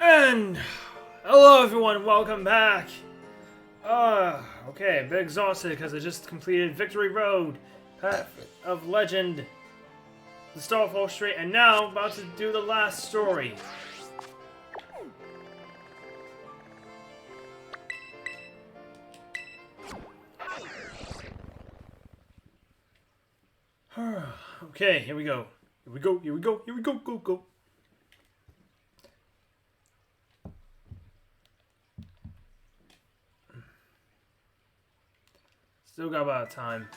And hello everyone, welcome back. Okay, a bit exhausted because I just completed Victory Road, Path of Legend, the Starfall Strait, and now about to do the last story. Okay, here we go. Here we go, here we go, here we go, go. Still got about time.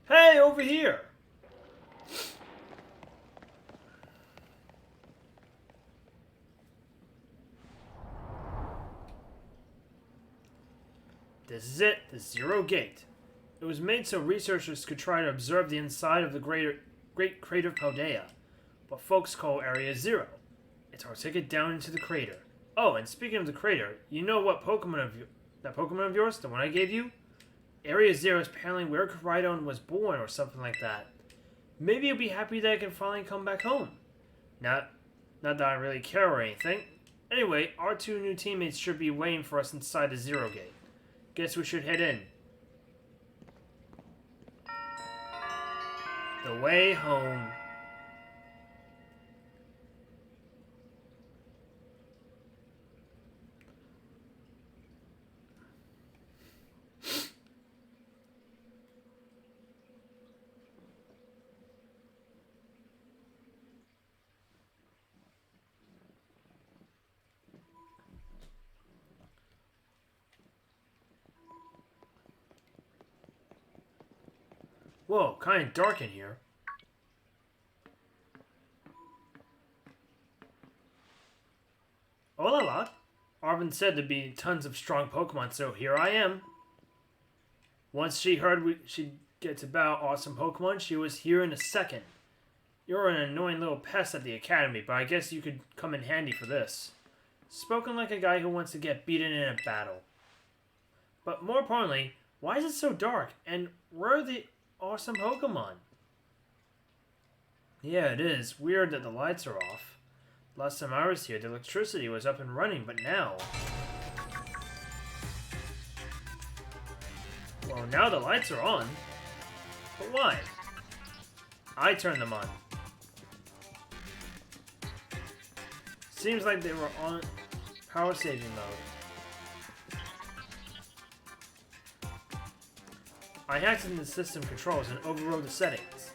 Hey, over here! This is it, the Zero Gate. It was made so researchers could try to observe the inside of the Great Crater of Paldea, what folks call Area Zero. It's our ticket down into the crater. Oh, and speaking of the crater, you know what that Pokemon of yours, the one I gave you? Area Zero is apparently where Koraidon was born or something like that. Maybe you'll be happy that I can finally come back home. Not that I really care or anything. Anyway, our two new teammates should be waiting for us inside the Zero Gate. Guess we should head in. The way home. Whoa, kind of dark in here. Oh la la. Arvin said there'd be tons of strong Pokemon, so here I am. Once she heard she'd get to battle awesome Pokemon, she was here in a second. You're an annoying little pest at the academy, but I guess you could come in handy for this. Spoken like a guy who wants to get beaten in a battle. But more importantly, why is it so dark? And where are the awesome Pokemon? Yeah, it is. Weird that the lights are off. Last time I was here, the electricity was up and running, but now... Well, now the lights are on. But why? I turned them on. Seems like they were on power saving mode. I hacked into the system controls and overrode the settings.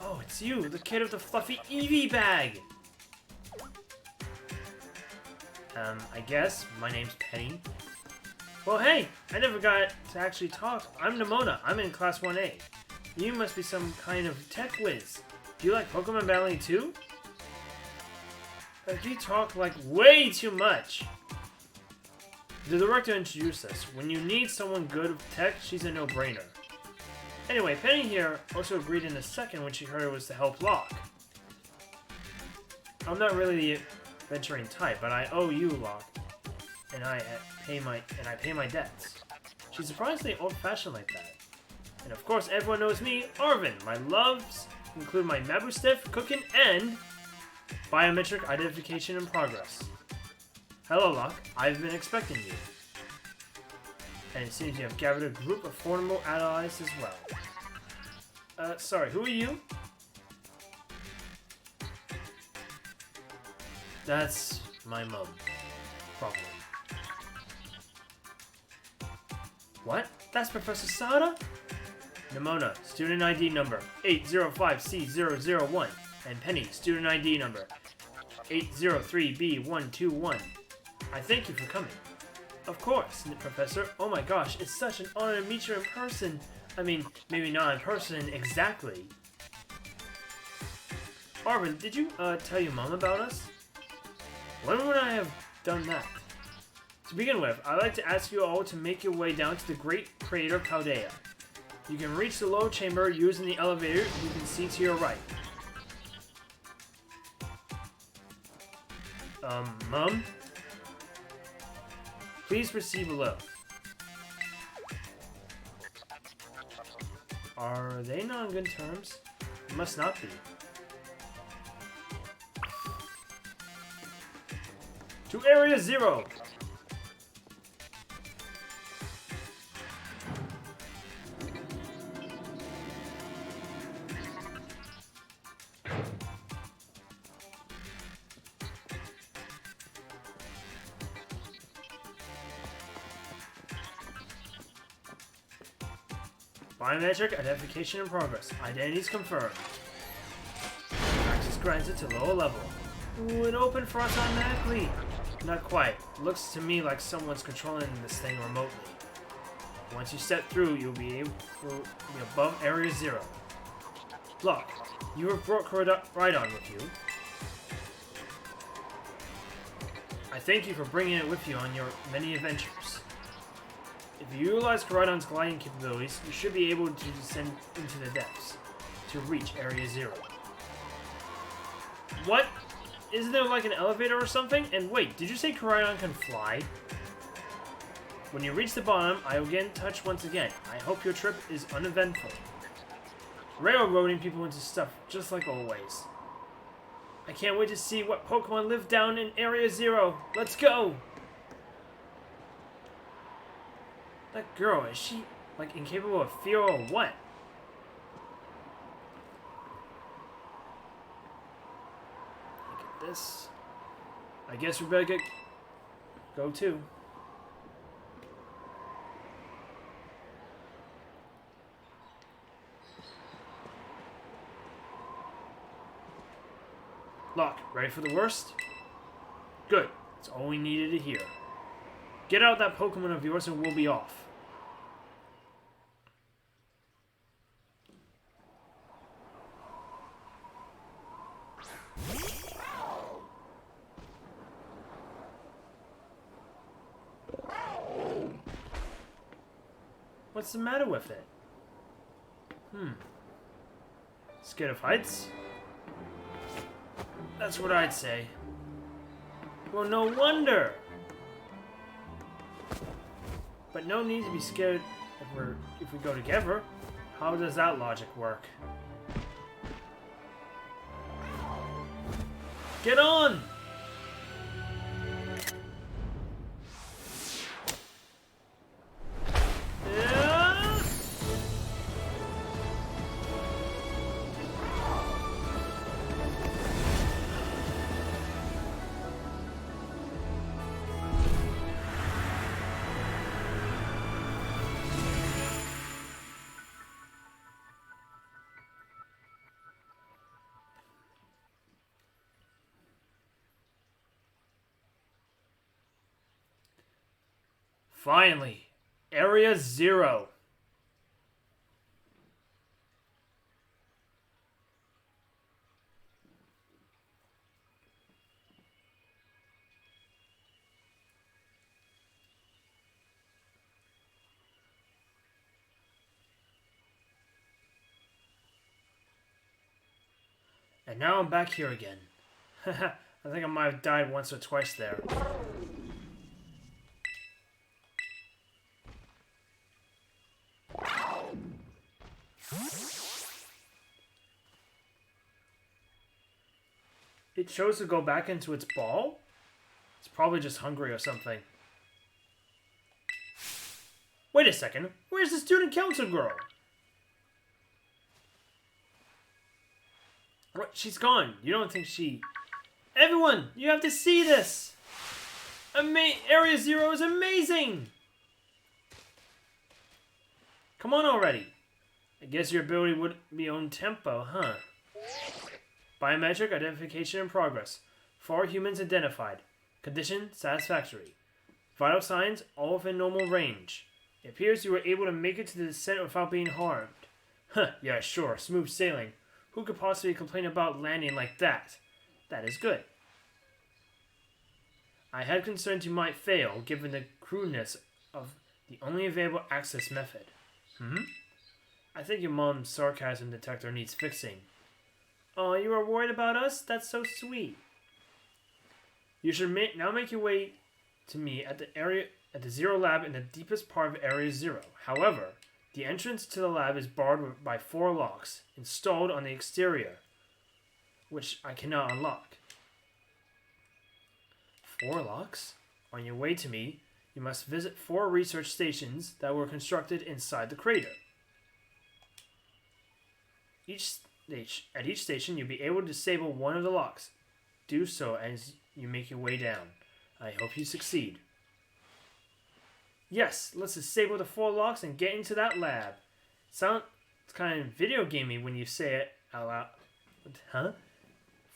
Oh, it's you, the kid with the fluffy Eevee bag! I guess. My name's Penny. Well, hey, I never got to actually talk. I'm Nimona. I'm in Class 1A. You must be some kind of tech whiz. Do you like Pokemon battling too? You talk like way too much. The director introduced us. When you need someone good with tech, she's a no-brainer. Anyway, Penny here also agreed in a second when she heard it was to help Locke. I'm not really the adventuring type, but I owe you, Locke, and I pay my debts. She's surprisingly old-fashioned like that. And of course, everyone knows me, Arvin. My loves include my Mabustiff, cooking, and biometric identification in progress. Hello, Locke. I've been expecting you. And it seems you have gathered a group of formidable allies as well. Sorry, who are you? That's my mom. Probably. What? That's Professor Sada? Nimona, student ID number 805C001. And Penny, student ID number 803B121. I thank you for coming. Of course, Professor. Oh my gosh, it's such an honor to meet you in person. I mean, maybe not in person exactly. Arvin, did you tell your mom about us? When would I have done that? To begin with, I'd like to ask you all to make your way down to the Great Crater Paldea. You can reach the lower chamber using the elevator you can see to your right. Mom? Please proceed below. Are they not on good terms? It must not be. To Area 0! Biometric identification in progress. Identities confirmed. Access granted to lower level. Ooh, it opened for us automatically. Not quite. Looks to me like someone's controlling this thing remotely. Once you step through, you'll be above Area 0. Look, you have brought Rhydon with you. I thank you for bringing it with you on your many adventures. If you utilize Rhydon's gliding capabilities, you should be able to descend into the depths to reach Area 0. What? Isn't there like an elevator or something? And wait, did you say Rhydon can fly? When you reach the bottom, I will get in touch once again. I hope your trip is uneventful. Railroading people into stuff, just like always. I can't wait to see what Pokemon live down in Area 0. Let's go! That girl, is she, like, incapable of fear or what? Look at this. I guess we better go too. Lock, ready for the worst? Good. That's all we needed to hear. Get out that Pokemon of yours and we'll be off. What's the matter with it? Scared of heights? That's what I'd say. Well, no wonder! But no need to be scared if we go together. How does that logic work? Get on! Yeah. Finally, Area 0. And now I'm back here again. I think I might have died once or twice there. It chose to go back into its ball? It's probably just hungry or something. Wait a second. Where's the student council girl? What? She's gone. You don't think she... Everyone, you have to see this! Area 0 is amazing! Come on already. I guess your ability would be on tempo, huh? Biometric identification in progress. 4 humans identified. Condition satisfactory. Vital signs, all within normal range. It appears you were able to make it to the descent without being harmed. Huh, yeah, sure, smooth sailing. Who could possibly complain about landing like that? That is good. I had concerns you might fail, given the crudeness of the only available access method. I think your mom's sarcasm detector needs fixing. Oh, you are worried about us? That's so sweet. You should now make your way to me at the Zero Lab in the deepest part of Area Zero. However, the entrance to the lab is barred by 4 locks installed on the exterior, which I cannot unlock. 4 locks? On your way to me, you must visit 4 research stations that were constructed inside the crater. At each station, you'll be able to disable one of the locks. Do so as you make your way down. I hope you succeed. Yes, let's disable the 4 locks and get into that lab. Sounds kind of video gamey when you say it out loud. Huh?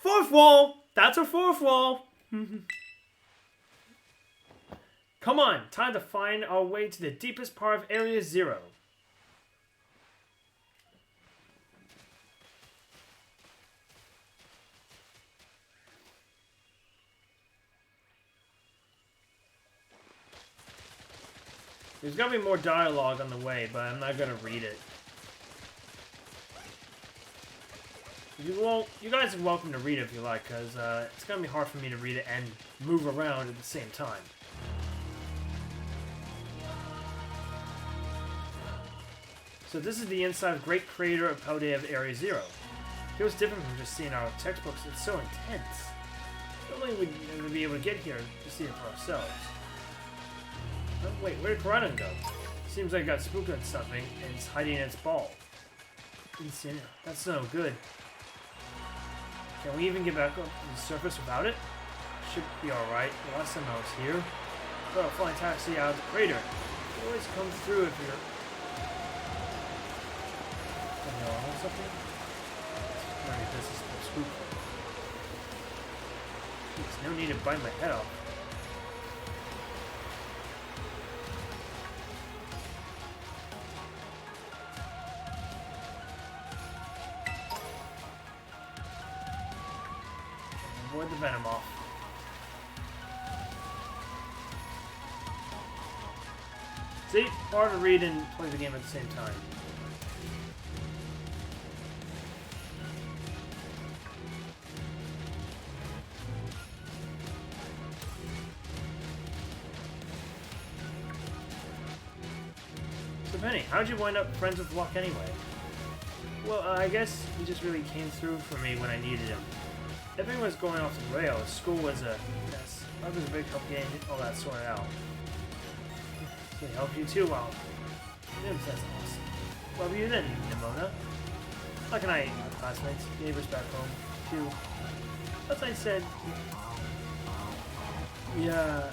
4th wall! That's a 4th wall! Come on, time to find our way to the deepest part of Area Zero. There's gonna be more dialogue on the way, but I'm not gonna read it. You guys are welcome to read it if you like, because it's gonna be hard for me to read it and move around at the same time. So this is the inside of Great Crater of Paldea of Area Zero. It feels different from just seeing our textbooks. It's so intense. Not only would we be able to get here to see it for ourselves. Oh, wait, where did Karadin go? Seems like it got spooked on something, and it's hiding in its ball. Insane. That's no good. Can we even get back up to the surface without it? Should be alright. The last time I was here, got a flying taxi out of the crater. It always comes through if you're... or something? Maybe this is so spookful. There's no need to bite my head off. Avoid the venom off. See? Hard to read and play the game at the same time. So Penny, how'd you wind up friends with Locke anyway? Well, I guess he just really came through for me when I needed him. Everything was going off the rails. School was a mess. I was a big help getting all that sorted out. So he helped you too, well. That's awesome. What were you then, Nimona? Like an I, classmates, neighbors back home, too. As I said, yeah.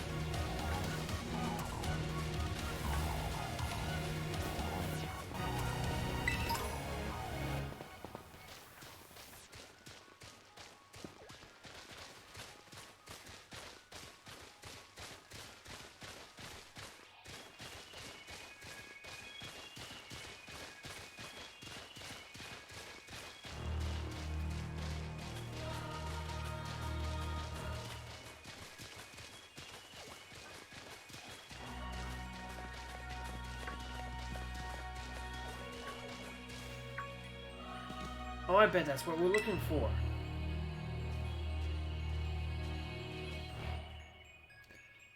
Oh, I bet that's what we're looking for.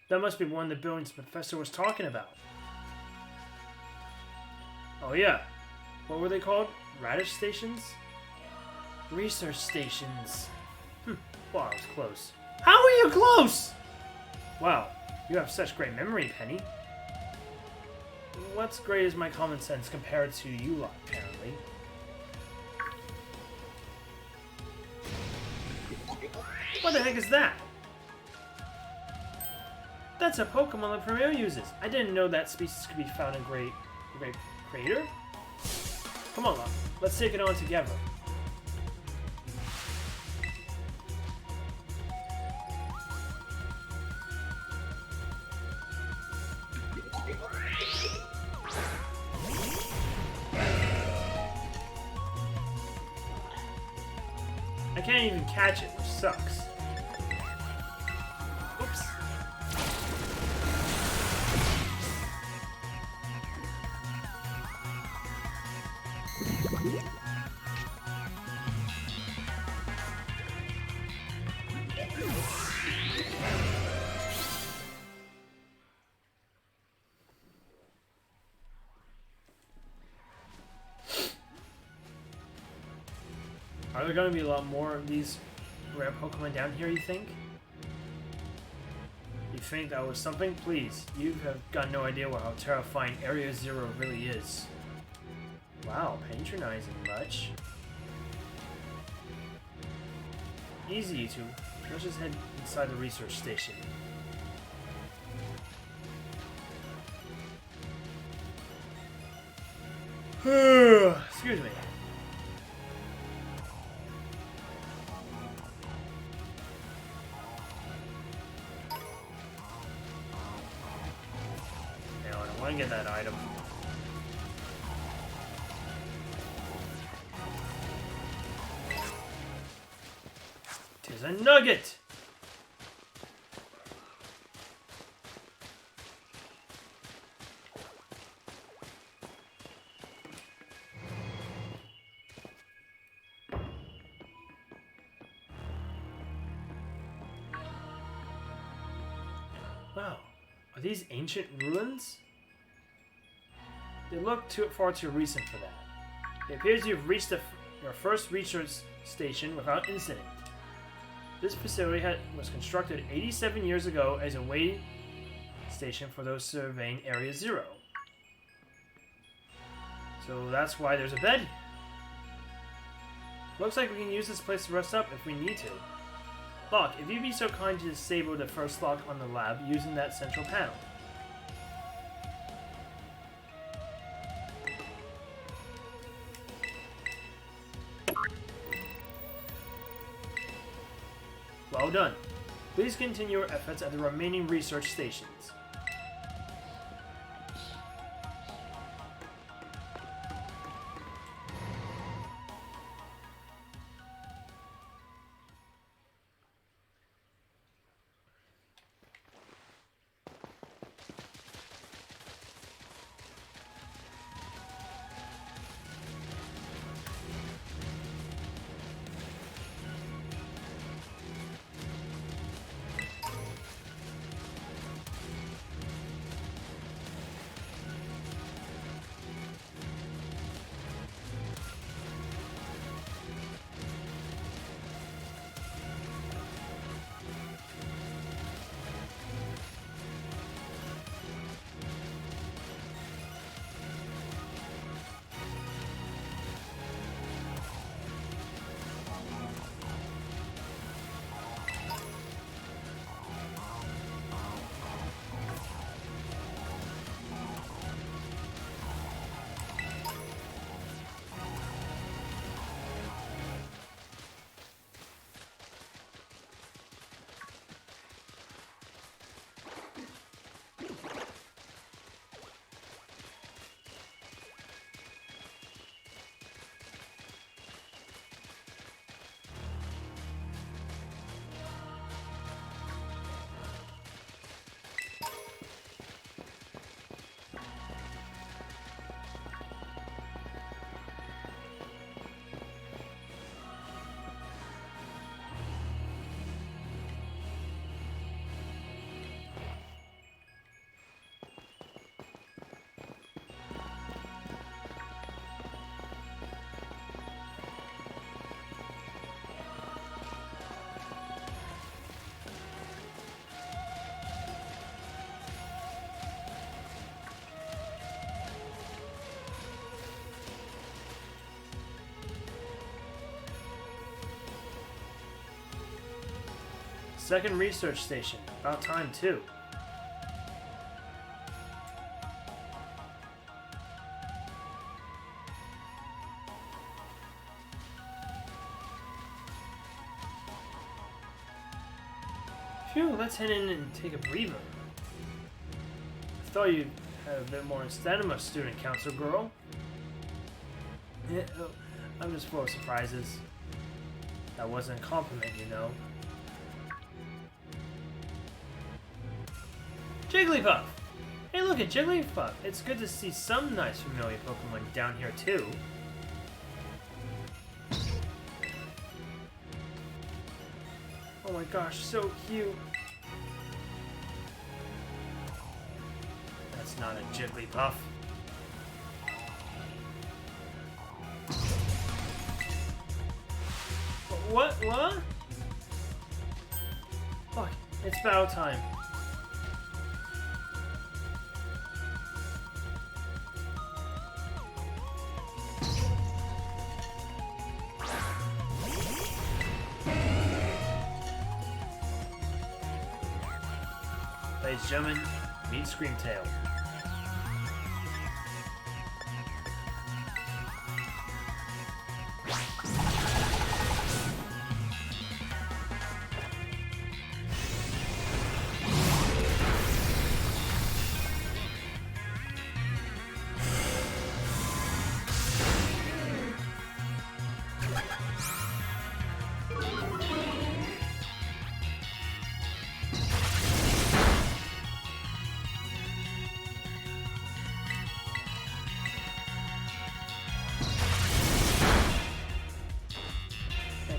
That must be one of the buildings the professor was talking about. Oh yeah. What were they called? Radish stations? Research stations. Wow, I was close. How are you close? Wow, you have such great memory, Penny. What's great is my common sense compared to you lot, apparently. What the heck is that? That's a Pokemon that Premier uses. I didn't know that species could be found in Great Crater. Come on, Locke. Let's take it on together. can't even catch it, which sucks. Oops. Are there going to be a lot more of these rare Pokemon down here, you think? You think that was something? Please, you have got no idea how terrifying Area Zero really is. Wow, patronizing much. Easy, you two. Let's just head inside the research station. Excuse me. No, I don't want to get that item. Tis a nugget! Wow, are these ancient ruins? They look far too recent for that. It appears you've reached your first research station without incident. This facility was constructed 87 years ago as a way station for those surveying Area Zero. So that's why there's a bed. Looks like we can use this place to rest up if we need to. Lock, if you'd be so kind to disable the first lock on the lab using that central panel. Well done. Please continue your efforts at the remaining research stations. Second research station. About time, too. Phew, let's head in and take a breather. I thought you'd have a bit more stamina, student council girl. Yeah, I'm just full of surprises. That wasn't a compliment, you know. Jigglypuff! Hey, look at Jigglypuff! It's good to see some nice familiar Pokemon down here, too. Oh my gosh, so cute! That's not a Jigglypuff. What? Fuck, it's battle time. Ladies and gentlemen, meet Screamtail.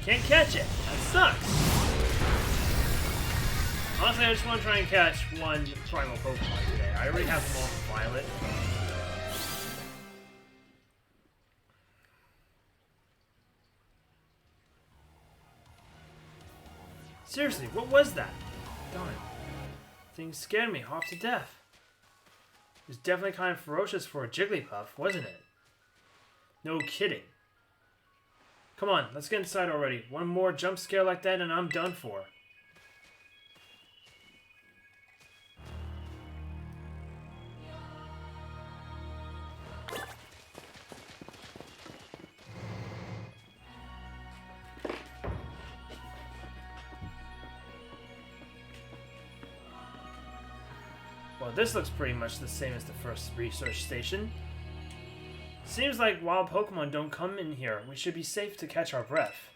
Can't catch it. That sucks. Honestly, I just want to try and catch one primal Pokemon today. I already have them all for Violet. Seriously, what was that? Darn. Thing scared me half to death. It was definitely kind of ferocious for a Jigglypuff, wasn't it? No kidding. Come on, let's get inside already. One more jump scare like that and I'm done for. Well, this looks pretty much the same as the first research station. Seems like wild Pokemon don't come in here. We should be safe to catch our breath.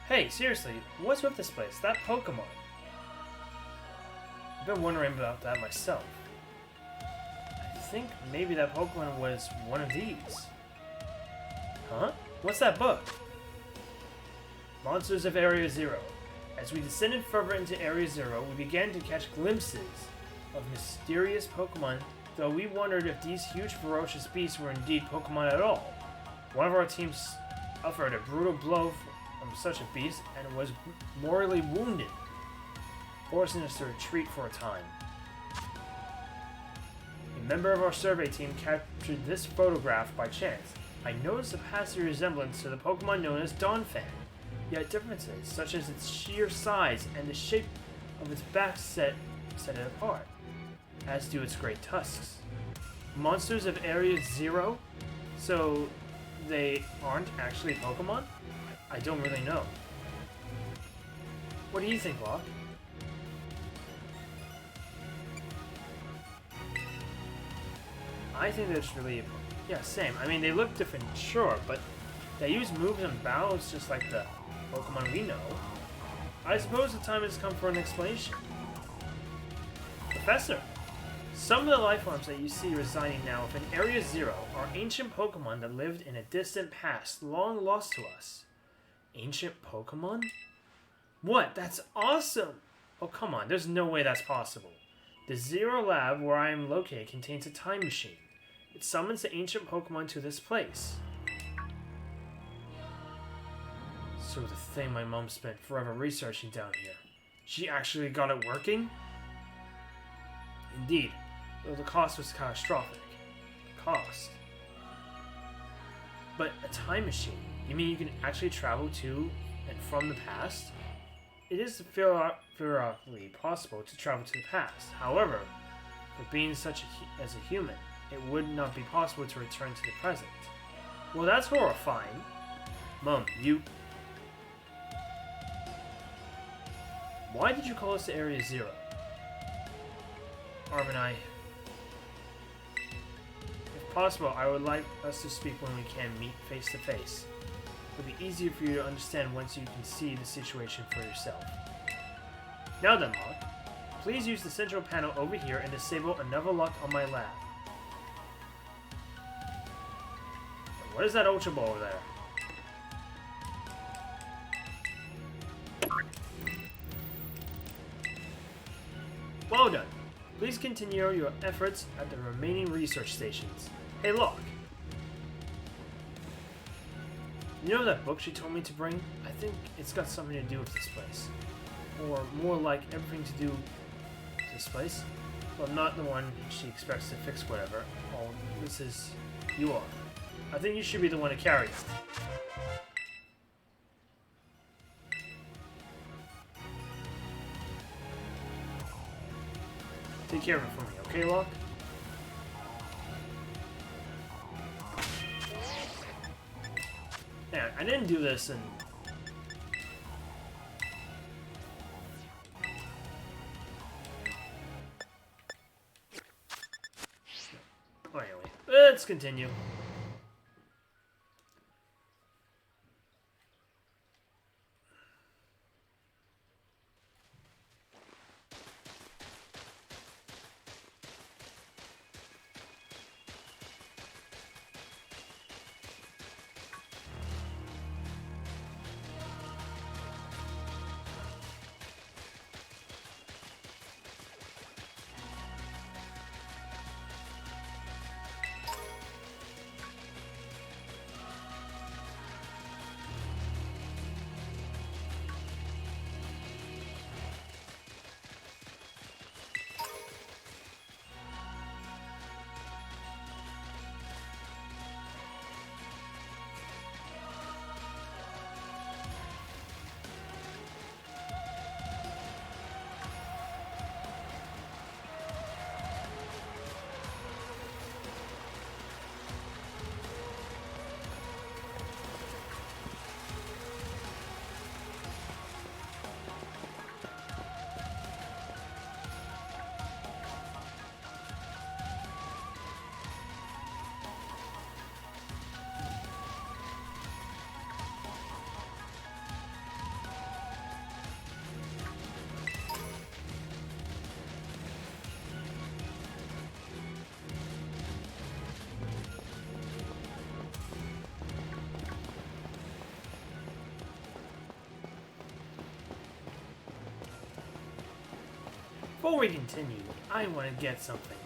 Hey, seriously, what's with this place? That Pokemon? I've been wondering about that myself. I think maybe that Pokemon was one of these. Huh? What's that book? Monsters of Area Zero. As we descended further into Area Zero, we began to catch glimpses of mysterious Pokemon, though we wondered if these huge ferocious beasts were indeed Pokemon at all. One of our teams suffered a brutal blow from such a beast and was mortally wounded, forcing us to retreat for a time. A member of our survey team captured this photograph by chance. I noticed a passing resemblance to the Pokemon known as Donphan, yet differences such as its sheer size and the shape of its back set it apart, as do its great tusks. Monsters of Area Zero? So they aren't actually Pokemon? I don't really know. What do you think, Locke? I think that's really... yeah, same. I mean, they look different, sure, but they use moves and battles just like the Pokemon we know. I suppose the time has come for an explanation. Professor, some of the life forms that you see residing now within Area Zero are ancient Pokemon that lived in a distant past, long lost to us. Ancient Pokemon? What? That's awesome! Oh, come on, there's no way that's possible. The Zero Lab where I am located contains a time machine. It summons the ancient Pokemon to this place. So the thing my mom spent forever researching down here, she actually got it working? Indeed, though the cost was catastrophic. Cost. But a time machine? You mean you can actually travel to and from the past? It is theoretically possible to travel to the past. However, for being such as a human, it would not be possible to return to the present. Well, that's horrifying. Mom, you... Why did you call us to Area Zero? Arm and I... If possible, I would like us to speak when we can meet face to face. It'll be easier for you to understand once you can see the situation for yourself. Now then, Locke. Please use the central panel over here and disable another lock on my lab. What is that Ultra Ball over there? Well done. Please continue your efforts at the remaining research stations. Hey, Locke. You know that book she told me to bring? I think it's got something to do with this place. Or more like everything to do with this place. Well, not the one she expects to fix whatever. Oh, this is... you are. I think you should be the one to carry it. Take care of it for me, okay, Locke? Yeah, I didn't do this and... Oh, anyway, let's continue. Before we continue, I want to get something.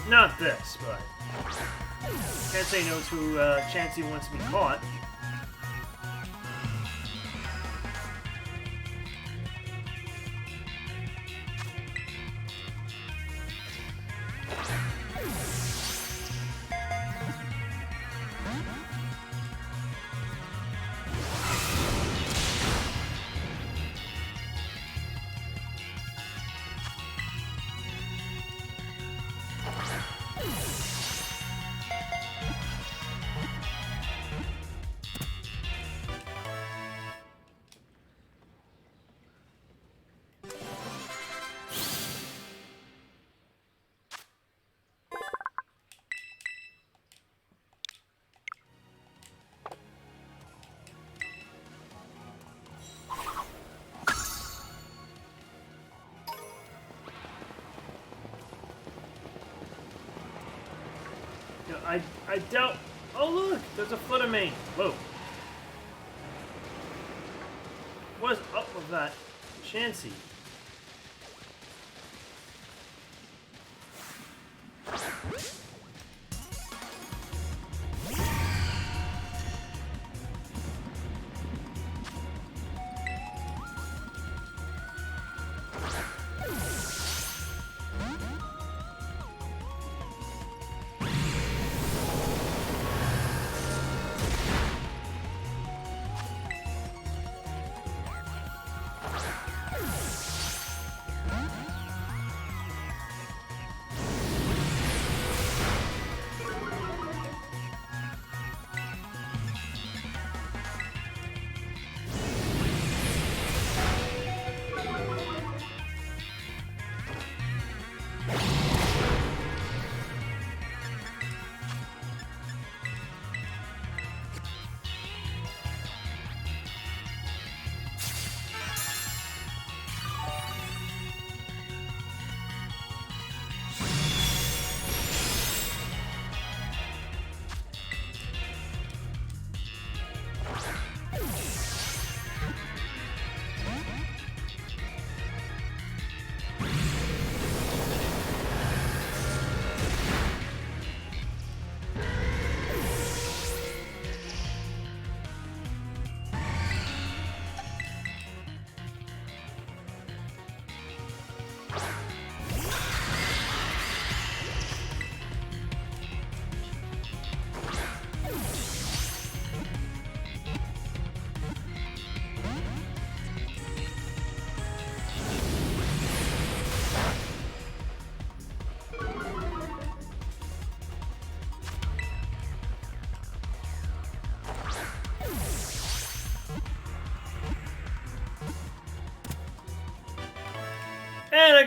Not this, but can't say no to Chansey wants to be caught. I doubt... Oh, look! There's a Fluttermane! Whoa. What is up with that Chansey?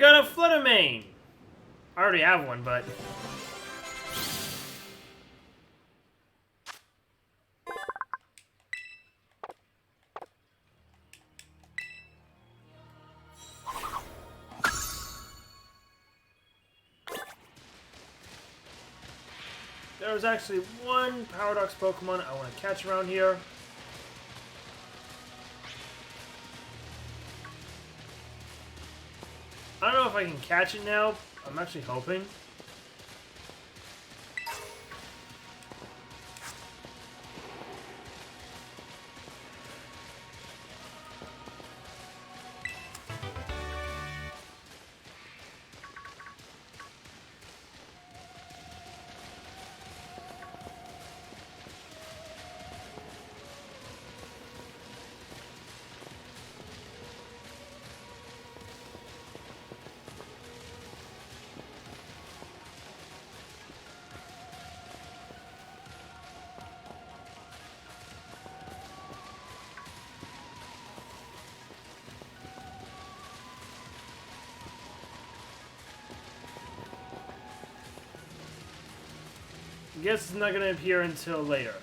got a Fluttermane! I already have one, but... There's actually one Paradox Pokemon I want to catch around here. I don't know if I can catch it now. I'm actually hoping. I guess it's not going to appear until later.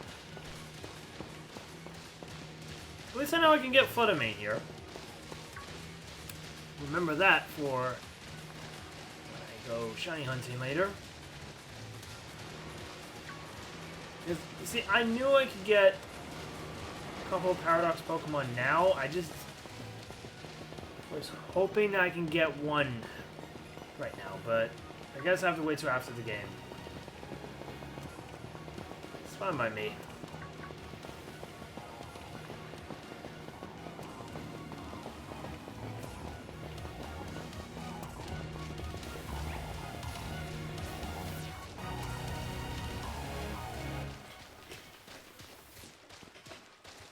At least I know I can get Fluttermane here. Remember that for when I go shiny hunting later. You see, I knew I could get a couple of Paradox Pokemon now. I just was hoping I can get one right now, but I guess I have to wait till after the game. Fine by me.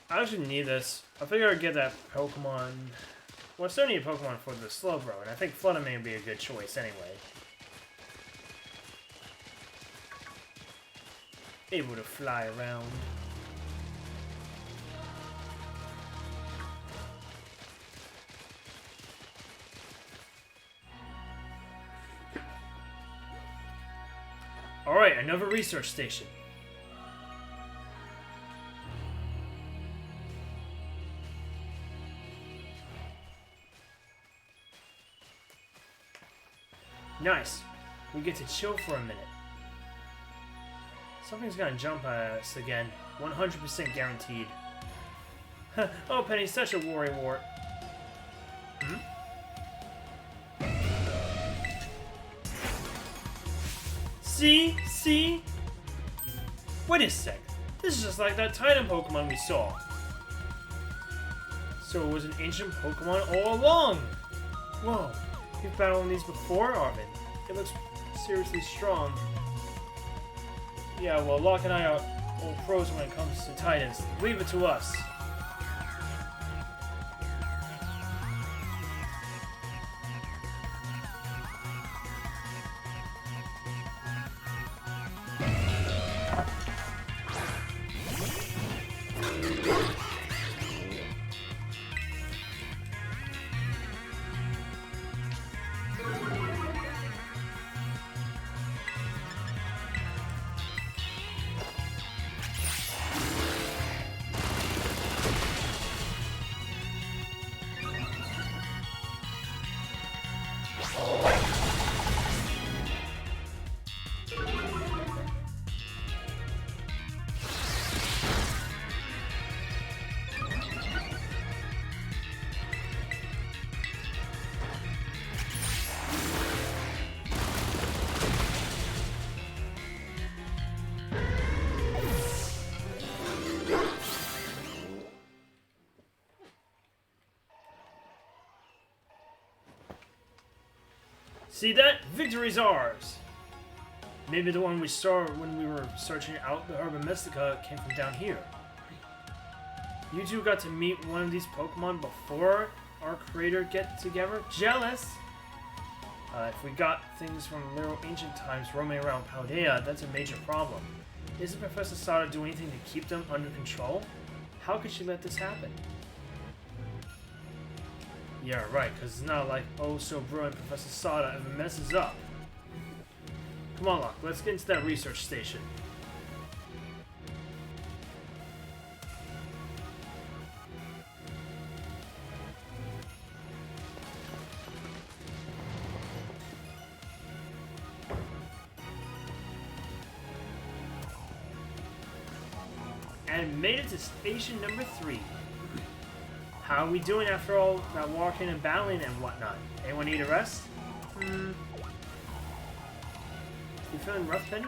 I actually need this. I figure I'd get that Pokemon. Well, I still need a Pokemon for the Slowbro, and I think Fluttermane would be a good choice anyway. Able to fly around. Alright, another research station. Nice. We get to chill for a minute. Something's gonna jump at us again. 100% guaranteed. Oh, Penny's such a worrywart. Hmm? See? See? Wait a sec. This is just like that Titan Pokemon we saw. So it was an ancient Pokemon all along. Whoa. You've battled these before, Arvin. It looks seriously strong. Yeah, well, Locke and I are old pros when it comes to Titans. Leave it to us. See that? Victory's ours! Maybe the one we saw when we were searching out the Herba Mystica came from down here. You two got to meet one of these Pokemon before our creator get together? Jealous! If we got things from literal ancient times roaming around Paldea, that's a major problem. Isn't Professor Sada doing anything to keep them under control? How could she let this happen? Yeah, right, because it's not like oh so brilliant Professor Sada ever messes up. Come on, Locke, let's get into that research station. And made it to station number 3. How are we doing after all that walking and battling and whatnot? Anyone need a rest? You feeling rough, Penny?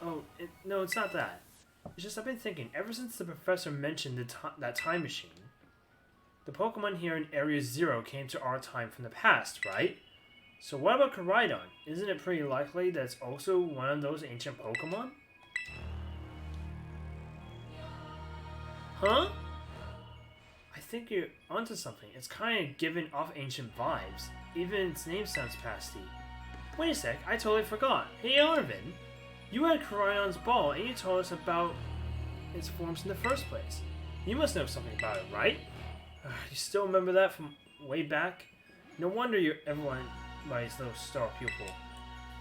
Oh, no, it's not that. It's just I've been thinking, ever since the professor mentioned that time machine, the Pokemon here in Area 0 came to our time from the past, right? So what about Koraidon? Isn't it pretty likely that it's also one of those ancient Pokemon? Huh? I think you're onto something. It's kind of giving off ancient vibes. Even its name sounds pasty. Wait a sec, I totally forgot. Hey Arvin, you had Koraidon's ball and you told us about its forms in the first place. You must know something about it, right? You still remember that from way back? No wonder you're everybody's little star pupil.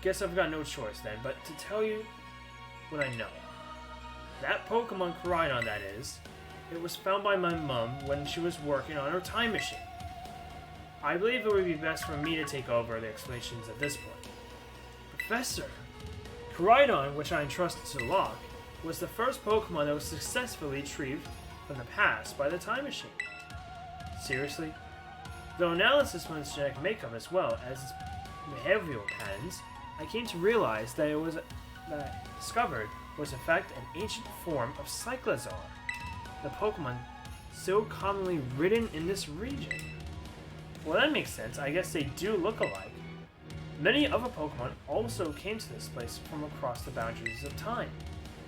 Guess I've got no choice then, but to tell you what I know. That Pokemon Koraidon, that is, it was found by my mom when she was working on her time machine. I believe it would be best for me to take over the explanations at this point. Professor, Koraidon, which I entrusted to Locke, was the first Pokemon that was successfully retrieved from the past by the time machine. Seriously? Though analysis of its genetic makeup as well as its behavioral patterns, I came to realize that I discovered was in fact an ancient form of Cyclizar, the Pokemon so commonly ridden in this region. Well, that makes sense. I guess they do look alike. Many other Pokemon also came to this place from across the boundaries of time,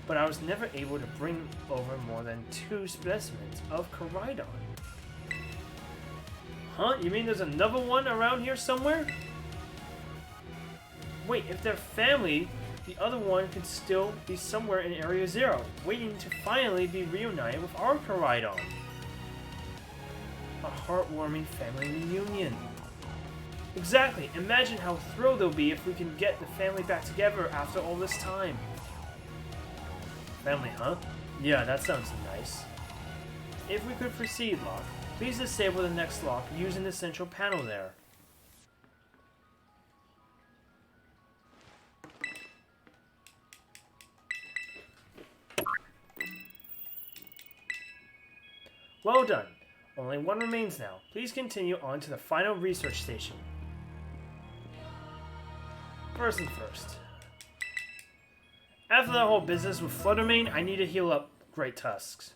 but I was never able to bring over more than 2 specimens of Koraidon. Huh? You mean there's another one around here somewhere? Wait, if they're family, the other one could still be somewhere in Area 0, waiting to finally be reunited with our Koraidon. A heartwarming family reunion. Exactly. Imagine how thrilled they'll be if we can get the family back together after all this time. Family, huh? Yeah, that sounds nice. If we could proceed, Locke, please disable the next lock using the central panel there. Well done. Only one remains now. Please continue on to the final research station. First and first. After that whole business with Fluttermane, I need to heal up Great Tusks.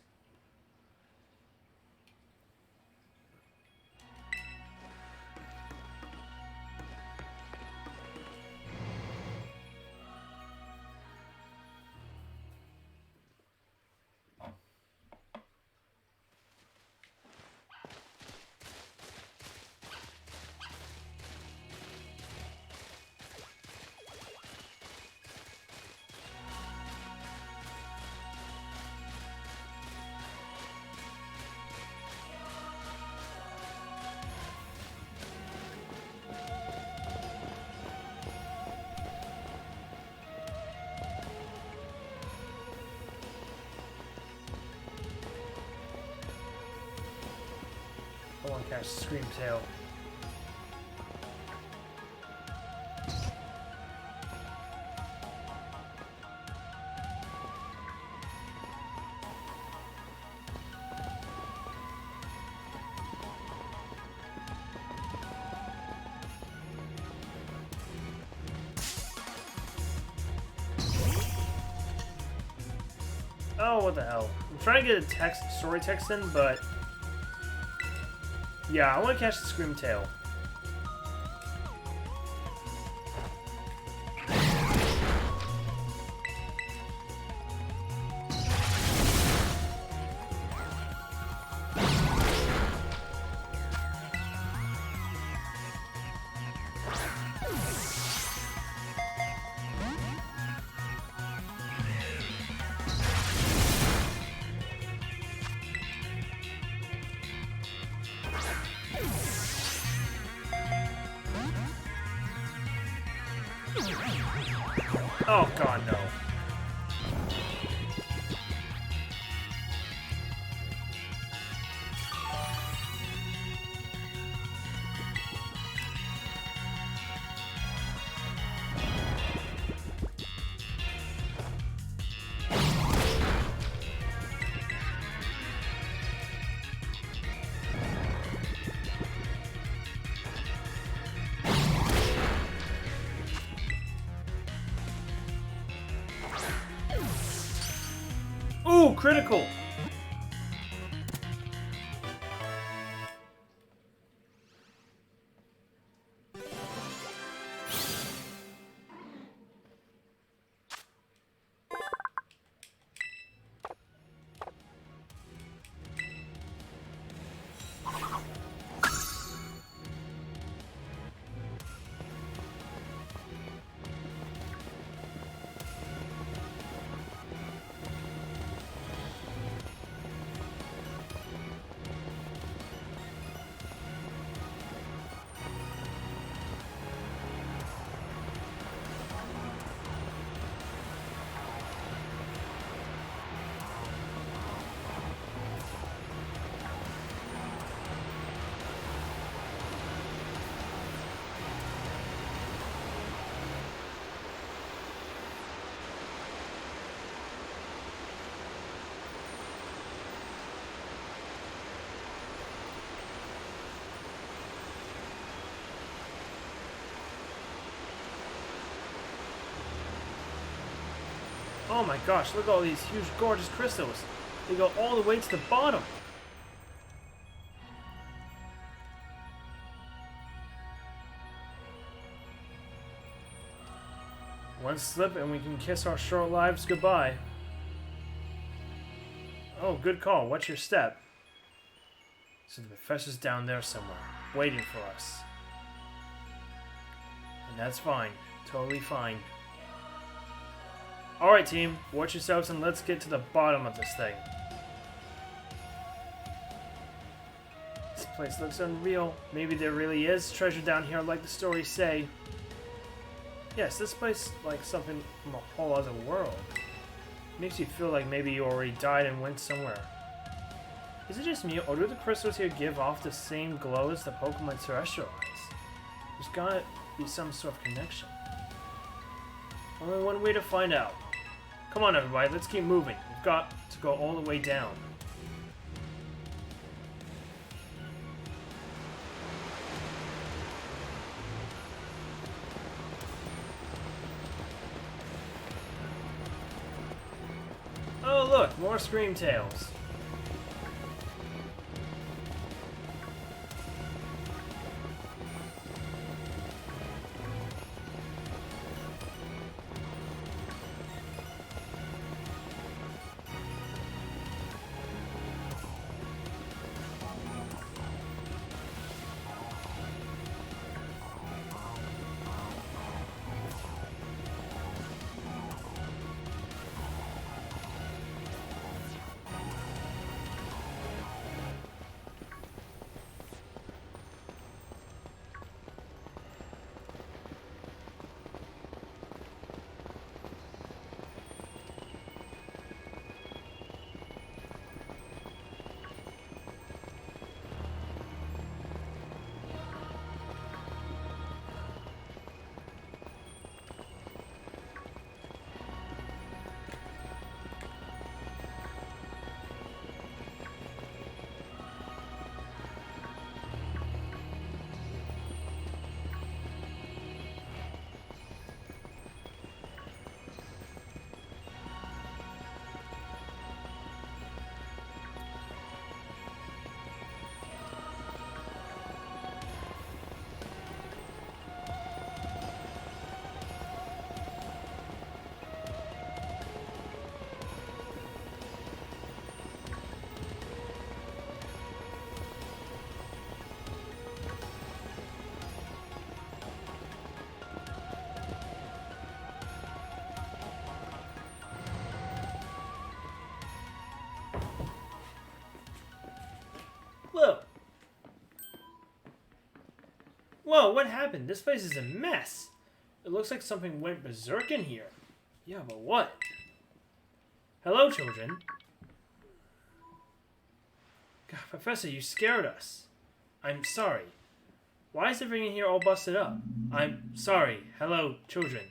I want to catch Screamtail. Oh, what the hell. I'm trying to get a story text in, but yeah, I want to catch the Screamtail. Oh god, no. Ooh, critical! Oh my gosh, look at all these huge, gorgeous crystals. They go all the way to the bottom. One slip and we can kiss our short lives goodbye. Oh, good call. What's your step? So the professor's down there somewhere, waiting for us. And that's fine. Totally fine. Alright team, watch yourselves and let's get to the bottom of this thing. This place looks unreal. Maybe there really is treasure down here like the stories say. Yes, this place like something from a whole other world. Makes you feel like maybe you already died and went somewhere. Is it just me, or do the crystals here give off the same glow as the Pokemon terrestrial eyes? There's gotta be some sort of connection. Only one way to find out. Come on everybody, let's keep moving. We've got to go all the way down. Oh look, more Scream Tails. Whoa. Whoa, what happened? This place is a mess. It looks like something went berserk in here. Yeah, but what? Hello, children. God, Professor, you scared us. I'm sorry. Why is everything here all busted up? I'm sorry. Hello, children.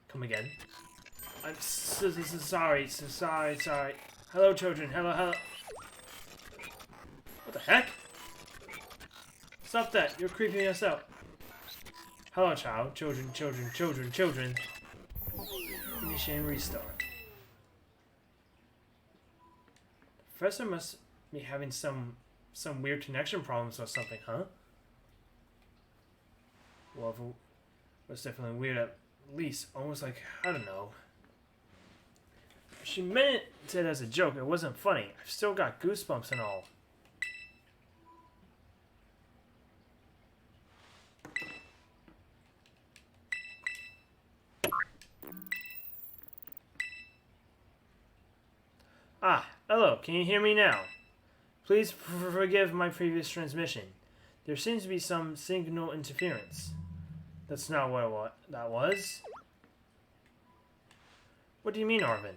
Come again. I'm sorry. Sorry. Hello, children. Hello. What the heck? Stop that. You're creeping us out. Hello, child. Children. Initiate and restart. The professor must be having some weird connection problems or something, huh? Well, it was definitely weird at least. Almost like, I don't know. She meant it as a joke. It wasn't funny. I've still got goosebumps and all. Ah, hello. Can you hear me now? Please forgive my previous transmission. There seems to be some signal interference. That's not what that was. What do you mean, Arvin?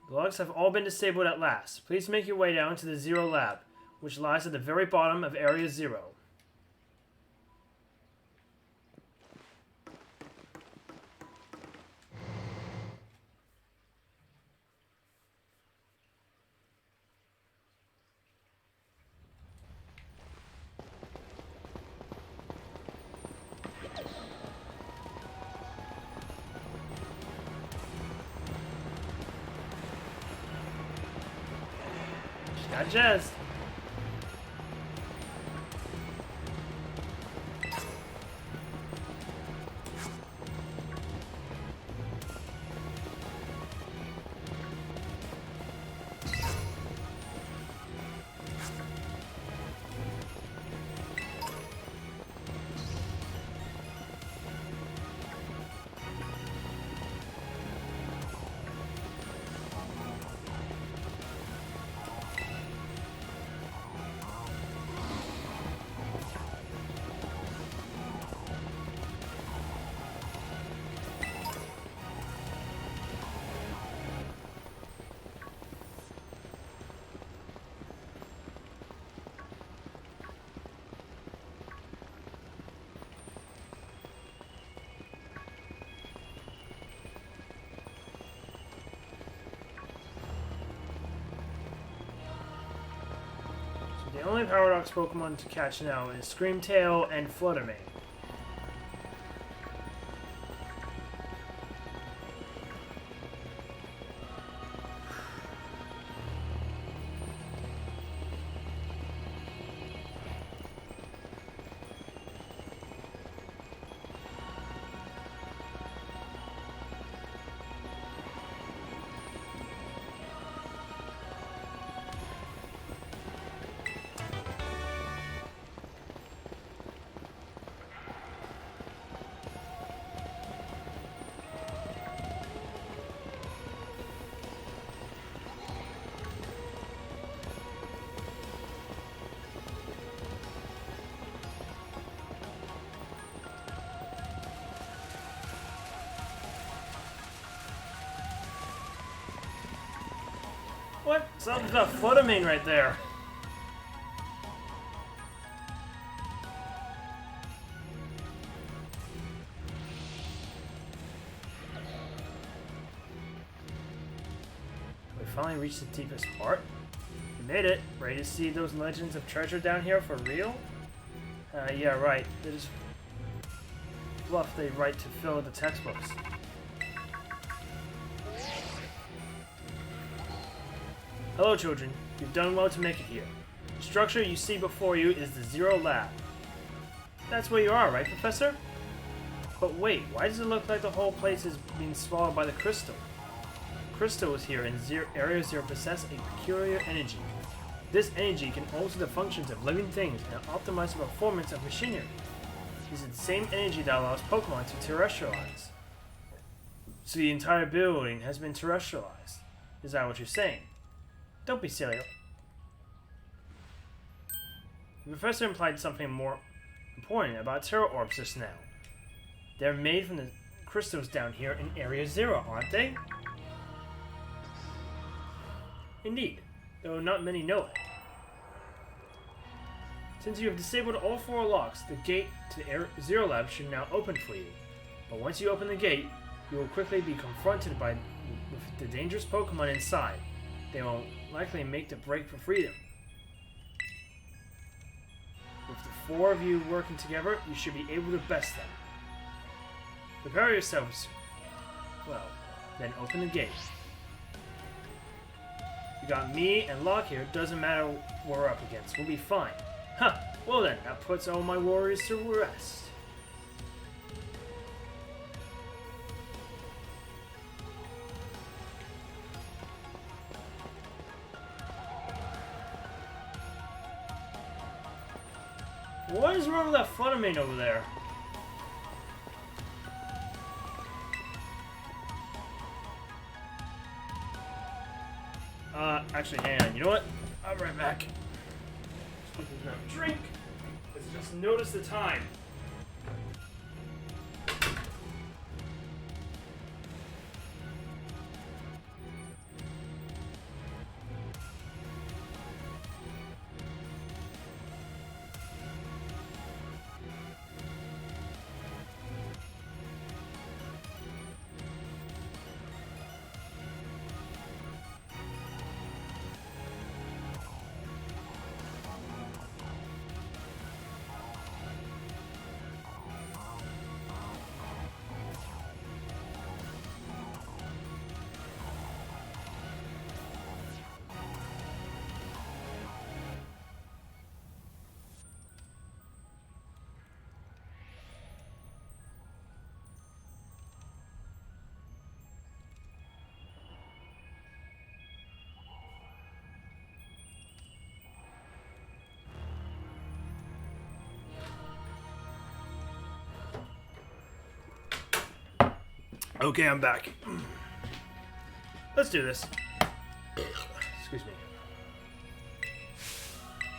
The logs have all been disabled at last. Please make your way down to the Zero Lab, which lies at the very bottom of Area 0. Got jazzed. The only Paradox Pokemon to catch now is Screamtail and Fluttermane. What? Something's got Fluttermane right there. We finally reached the deepest part. We made it. Ready to see those legends of treasure down here for real? Yeah, right. They just fluff they write to fill the textbooks. Hello, children. You've done well to make it here. The structure you see before you is the Zero Lab. That's where you are, right, Professor? But wait, why does it look like the whole place is being swallowed by the crystal? Crystals here in Area 0 possess a peculiar energy. This energy can alter the functions of living things and optimize the performance of machinery. This is the same energy that allows Pokemon to terrestrialize. So the entire building has been terrestrialized. Is that what you're saying? Don't be silly. The professor implied something more important about Terra Orbs just now. They're made from the crystals down here in Area Zero, aren't they? Indeed, though not many know it. Since you have disabled all 4 locks, the gate to the Area Zero lab should now open for you. But once you open the gate, you will quickly be confronted with the dangerous Pokemon inside. They will likely make the break for freedom. With the 4 of you working together, you should be able to best them. Prepare yourselves. Well, then open the gate. You got me and Locke here, doesn't matter what we're up against, we'll be fine. Huh, well then, that puts all my worries to rest. What is wrong with that Fluttermane over there? Actually, hang on. You know what? I'll be right back. Just grab a drink. Let's just notice the time. Okay, I'm back. Let's do this. Excuse me.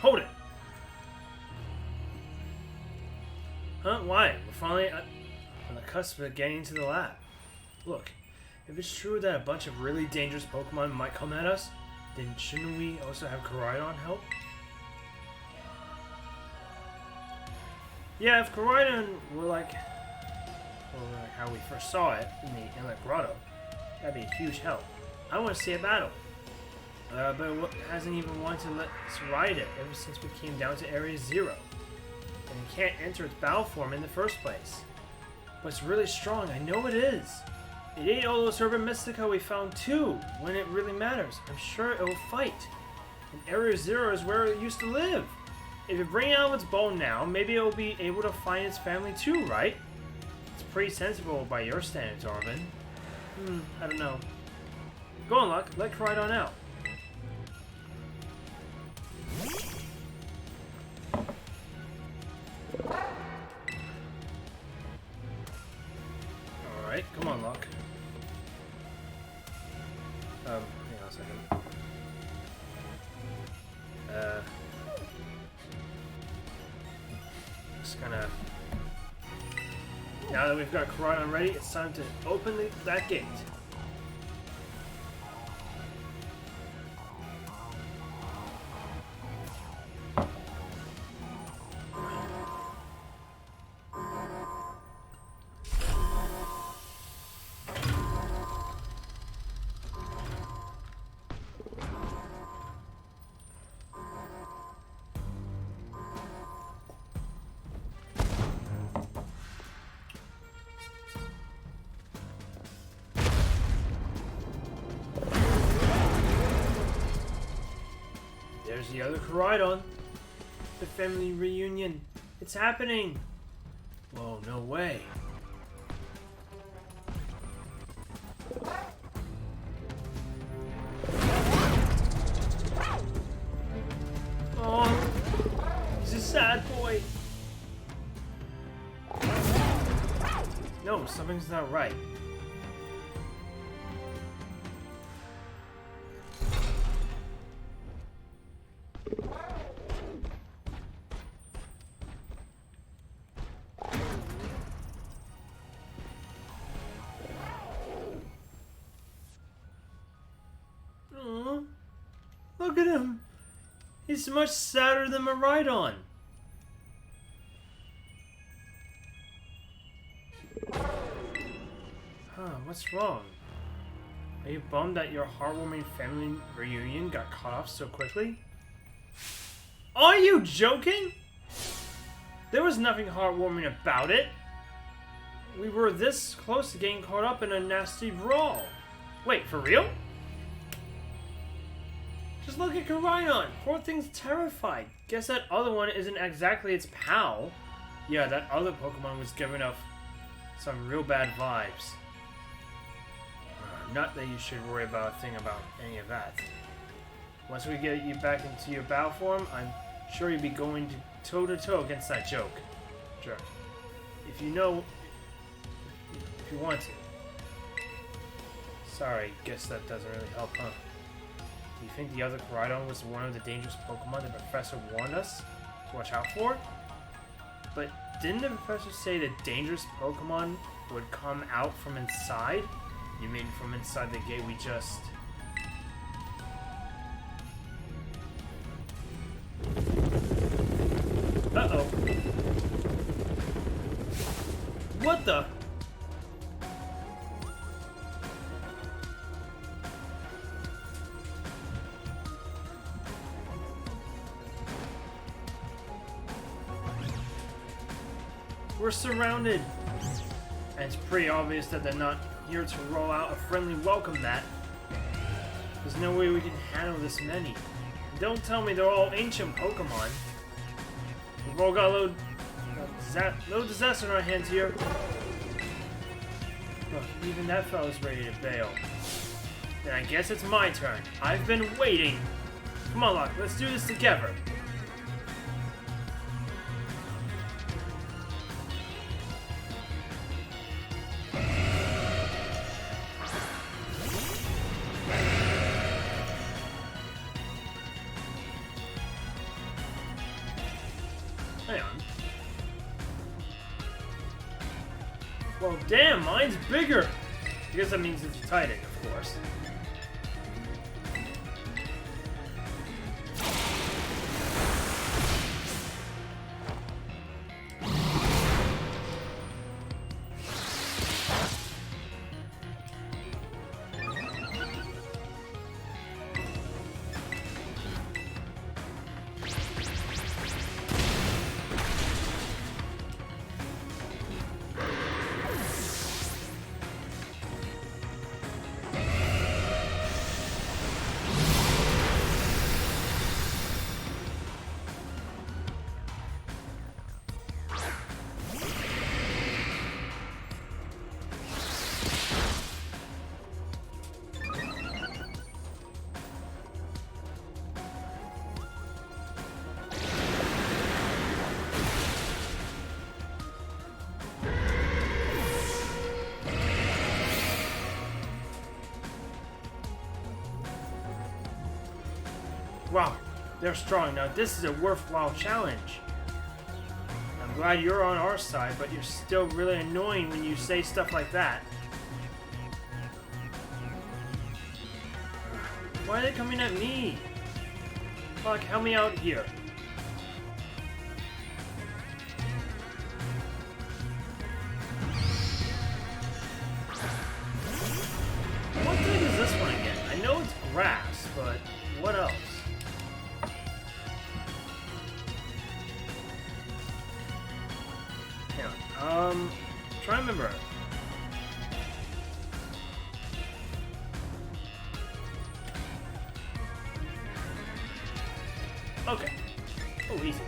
Hold it! Huh? Why? We're finally on the cusp of getting into the lab. Look, if it's true that a bunch of really dangerous Pokemon might come at us, then shouldn't we also have Koraidon help? Yeah, if Koraidon were like how we first saw it in the Inlet Grotto, that'd be a huge help. I want to see a battle. But it hasn't even wanted to let us ride it ever since we came down to Area Zero. And it can't enter its battle form in the first place. But it's really strong, I know it is. It ate all those Herba Mystica we found too, when it really matters. I'm sure it will fight. And Area Zero is where it used to live. If you bring it out of its bone now, maybe it will be able to find its family too, right? It's pretty sensible by your standards, Arvin. I don't know. Go on, Luck. Let Koraidon out. Alright, come on, Luck. Hang on a second. Just gonna... Now that we've got Koraidon ready, it's time to open that gate. There's the other Koraidon. The family reunion. It's happening. Whoa, no way. Oh, he's a sad boy. No, something's not right. at him. He's much sadder than Maridon. Huh, what's wrong? Are you bummed that your heartwarming family reunion got cut off so quickly? Are you joking? There was nothing heartwarming about it. We were this close to getting caught up in a nasty brawl. Wait, for real? Just look at Koraidon. Poor thing's terrified. Guess that other one isn't exactly its pal. Yeah, that other Pokemon was giving off some real bad vibes. Not that you should worry about a thing about any of that. Once we get you back into your battle form, I'm sure you'll be going toe-to-toe against that joke. Sure. If you want to. Sorry, guess that doesn't really help, huh? Do you think the other Koraidon was one of the dangerous Pokemon the professor warned us to watch out for? But didn't the professor say the dangerous Pokemon would come out from inside? You mean from inside the gate we just... Uh-oh. What the... We're surrounded. And it's pretty obvious that they're not here to roll out a friendly welcome mat. There's no way we can handle this many. And don't tell me they're all ancient Pokemon. We've all got a little disaster on our hands here. Look, even that fella's ready to bail. Then I guess it's my turn. I've been waiting. Come on, Locke, let's do this together. Well, damn, mine's bigger! I guess that means it's a Titan, of course. Wow, they're strong. Now this is a worthwhile challenge. I'm glad you're on our side, but you're still really annoying when you say stuff like that. Why are they coming at me? Fuck, help me out here. What thing is this one again? I know it's grass, but what else? Try to remember. Okay. Oh, easy.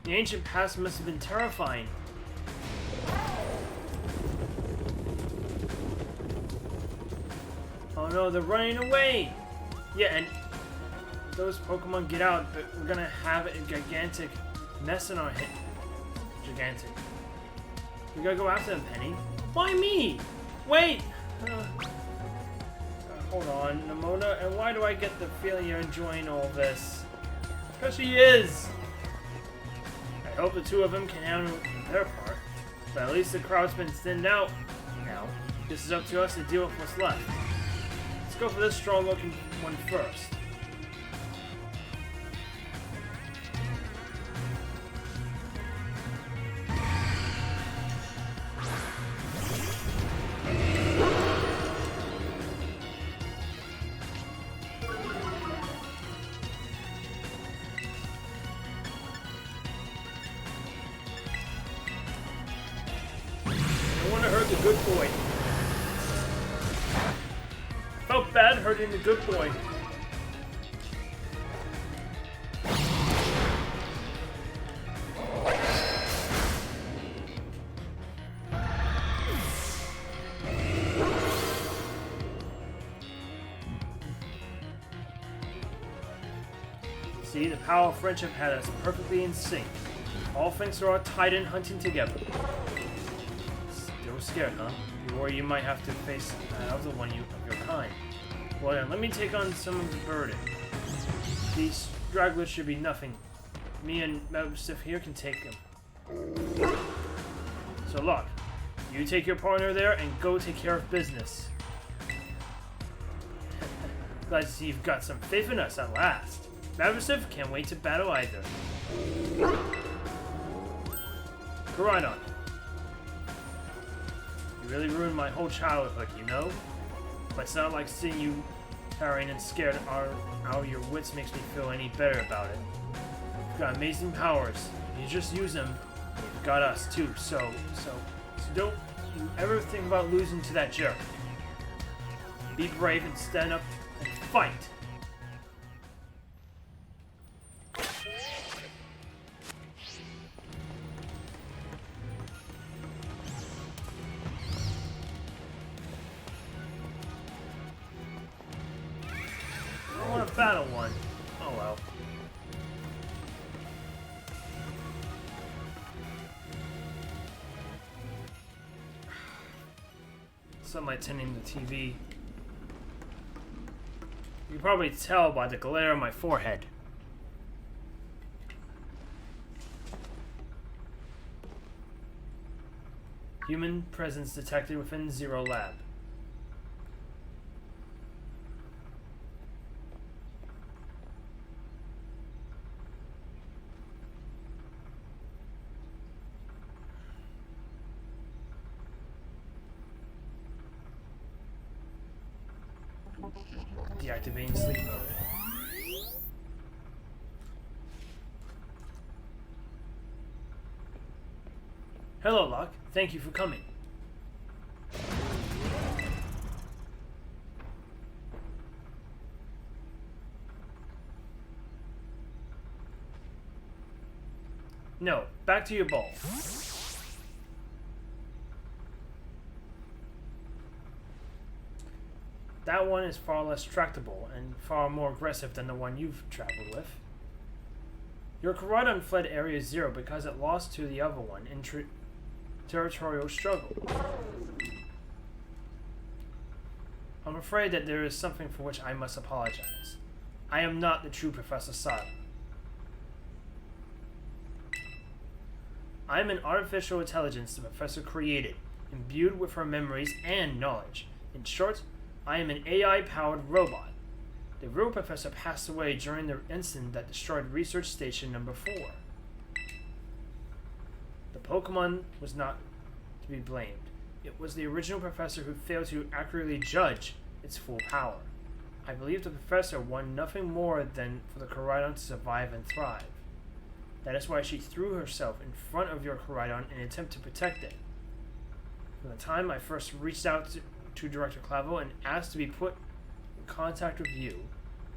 The ancient past must have been terrifying. no, they're running away! Yeah, and those Pokemon get out, but we're gonna have a gigantic mess in our head. Gigantic. We gotta go after them, Penny. Why me? Wait! Hold on, Nimona, and why do I get the feeling you're enjoying all this? Because she is! I hope the two of them can handle their part, but at least the crowd's been thinned out now. This is up to us to deal with what's left. Let's go for this strong-looking one first. Good boy. Felt bad hurting the good boy. See, the power of friendship had us perfectly in sync. All thanks to our Titan hunting together. Scared, huh? You worry you might have to face another one of your kind. Well then, let me take on some of the burden. These stragglers should be nothing. Me and Mepsif here can take them. So Locke, you take your partner there and go take care of business. Glad to see you've got some faith in us at last. Mepsif can't wait to battle either. Koridon. You really ruined my whole childhood, you know? But it's not like seeing you harrowing and scared out of your wits makes me feel any better about it. You've got amazing powers. You just use them. You've got us too, so don't you ever think about losing to that jerk. Be brave and stand up and fight! Battle one. Oh well. Sunlight tinting the TV. You can probably tell by the glare on my forehead. Human presence detected within Zero Lab. Deactivating sleep mode. Hello, Locke. Thank you for coming. No, back to your ball. That one is far less tractable and far more aggressive than the one you've traveled with. Your Koridon fled Area Zero because it lost to the other one in territorial struggle. I'm afraid that there is something for which I must apologize. I am not the true Professor Sada. I am an artificial intelligence the Professor created, imbued with her memories and knowledge. In short, I am an AI-powered robot. The real Professor passed away during the incident that destroyed Research Station Number 4. The Pokemon was not to be blamed. It was the original Professor who failed to accurately judge its full power. I believe the Professor wanted nothing more than for the Koridon to survive and thrive. That is why she threw herself in front of your Koridon in an attempt to protect it. From the time I first reached out to Director Clavel and asked to be put in contact with you,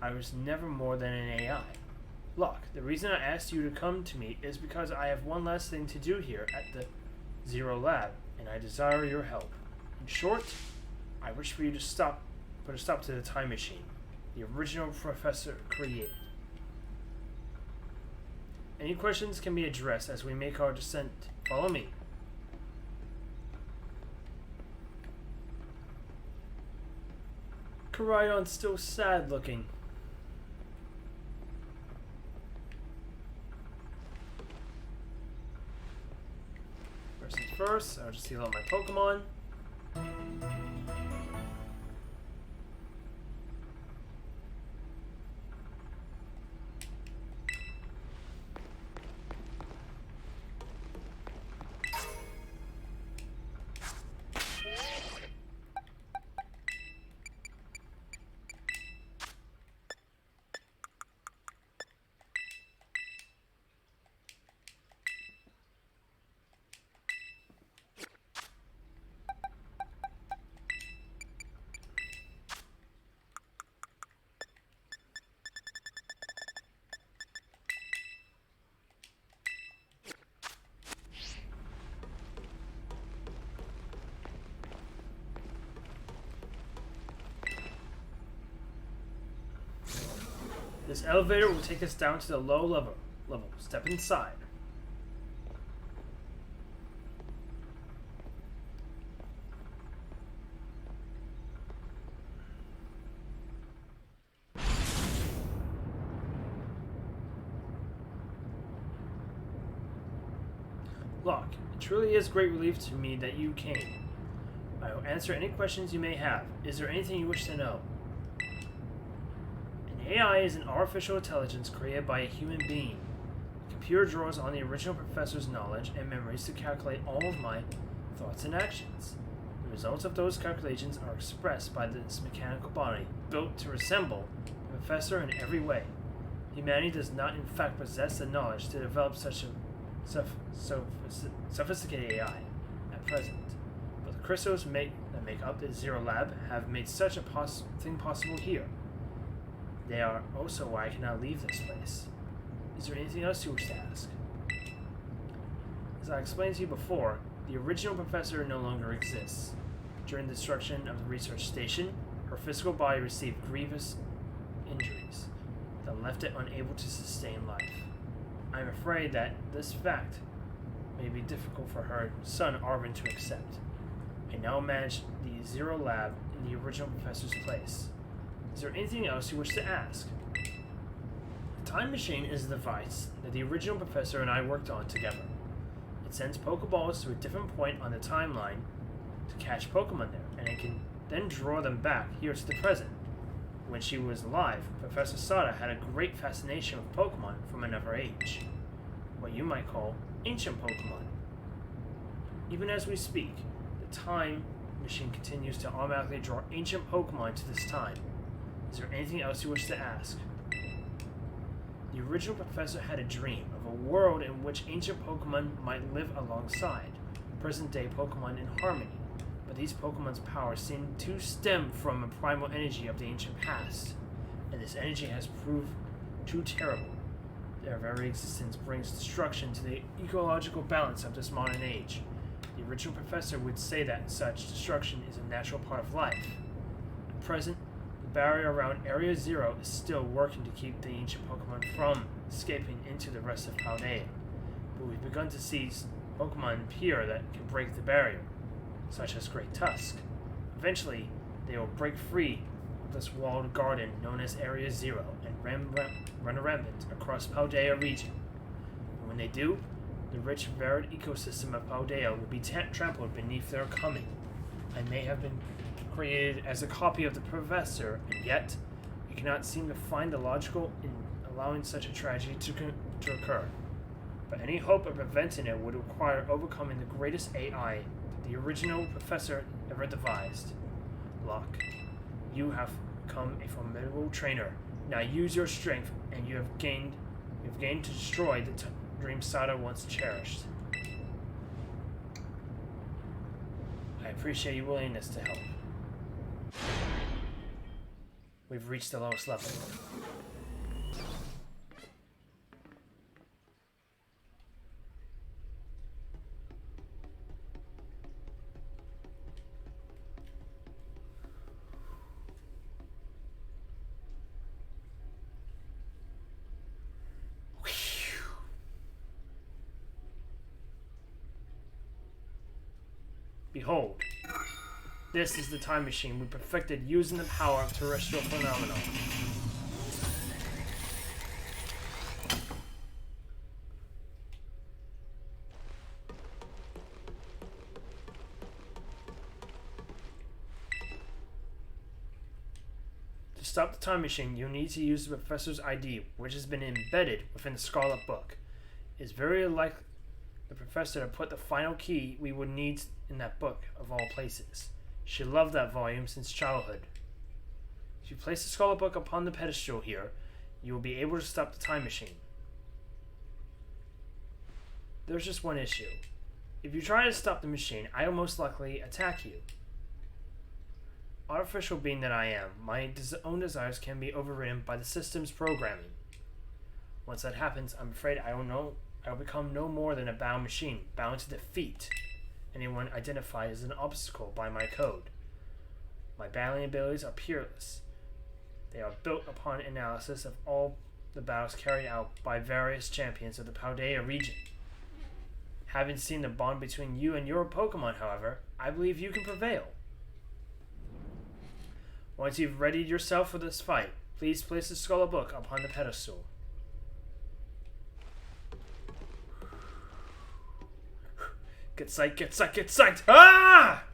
I was never more than an AI. Locke, the reason I asked you to come to me is because I have one last thing to do here at the Zero Lab, and I desire your help. In short, I wish for you to stop put a stop to the time machine the original professor created. Any questions can be addressed as we make our descent. Follow me. Koridon's still sad looking. First things first, I'll just heal up my Pokemon. This elevator will take us down to the low level. Step inside. Locke, it truly is great relief to me that you came. I will answer any questions you may have. Is there anything you wish to know? AI is an artificial intelligence created by a human being. The computer draws on the original professor's knowledge and memories to calculate all of my thoughts and actions. The results of those calculations are expressed by this mechanical body, built to resemble the professor in every way. Humanity does not in fact possess the knowledge to develop such a sophisticated AI at present, but the crystals that make up the Zero Lab have made such a thing possible here. They are also why I cannot leave this place. Is there anything else you wish to ask? As I explained to you before, the original professor no longer exists. During the destruction of the research station, her physical body received grievous injuries that left it unable to sustain life. I am afraid that this fact may be difficult for her son Arvin to accept. I now manage the Zero Lab in the original professor's place. Is there anything else you wish to ask? The time machine is a device that the original professor and I worked on together. It sends Pokeballs to a different point on the timeline to catch Pokemon there, and it can then draw them back here to the present. When she was alive, Professor Sada had a great fascination with Pokemon from another age. What you might call ancient Pokemon. Even as we speak, the time machine continues to automatically draw ancient Pokemon to this time. Is there anything else you wish to ask? The original professor had a dream of a world in which ancient Pokemon might live alongside present-day Pokemon in harmony, but these Pokemon's powers seem to stem from a primal energy of the ancient past, and this energy has proved too terrible. Their very existence brings destruction to the ecological balance of this modern age. The original professor would say that such destruction is a natural part of life. At present, the barrier around Area Zero is still working to keep the ancient Pokemon from escaping into the rest of Paldea, but we've begun to see Pokemon appear that can break the barrier, such as Great Tusk. Eventually, they will break free of this walled garden known as Area Zero and run rampant across Paldea region. And when they do, the rich, varied ecosystem of Paldea will be trampled beneath their coming. I may have been created as a copy of the professor, and yet I cannot seem to find the logical in allowing such a tragedy to occur. But any hope of preventing it would require overcoming the greatest AI that the original professor ever devised. Locke, you have become a formidable trainer. Now use your strength, and you have gained to destroy the dream Sada once cherished. I appreciate your willingness to help. We've reached the lowest level. Behold, this is the time machine we perfected using the power of terrestrial phenomena. To stop the time machine, you need to use the professor's ID, which has been embedded within the Scarlet book. It's very likely the professor to put the final key we would need in that book, of all places. She loved that volume since childhood. If you place the Scarlet book upon the pedestal here, you will be able to stop the time machine. There's just one issue. If you try to stop the machine, I will most likely attack you. Artificial being that I am, my own desires can be overridden by the system's programming. Once that happens, I'm afraid I will become no more than a bound machine, bound to defeat anyone identified as an obstacle by my code. My battling abilities are peerless. They are built upon analysis of all the battles carried out by various champions of the Paldea region. Having seen the bond between you and your Pokemon, however, I believe you can prevail. Once you've readied yourself for this fight, please place the Scarlet book upon the pedestal. Get psyched, get psyched, get psyched! Ah!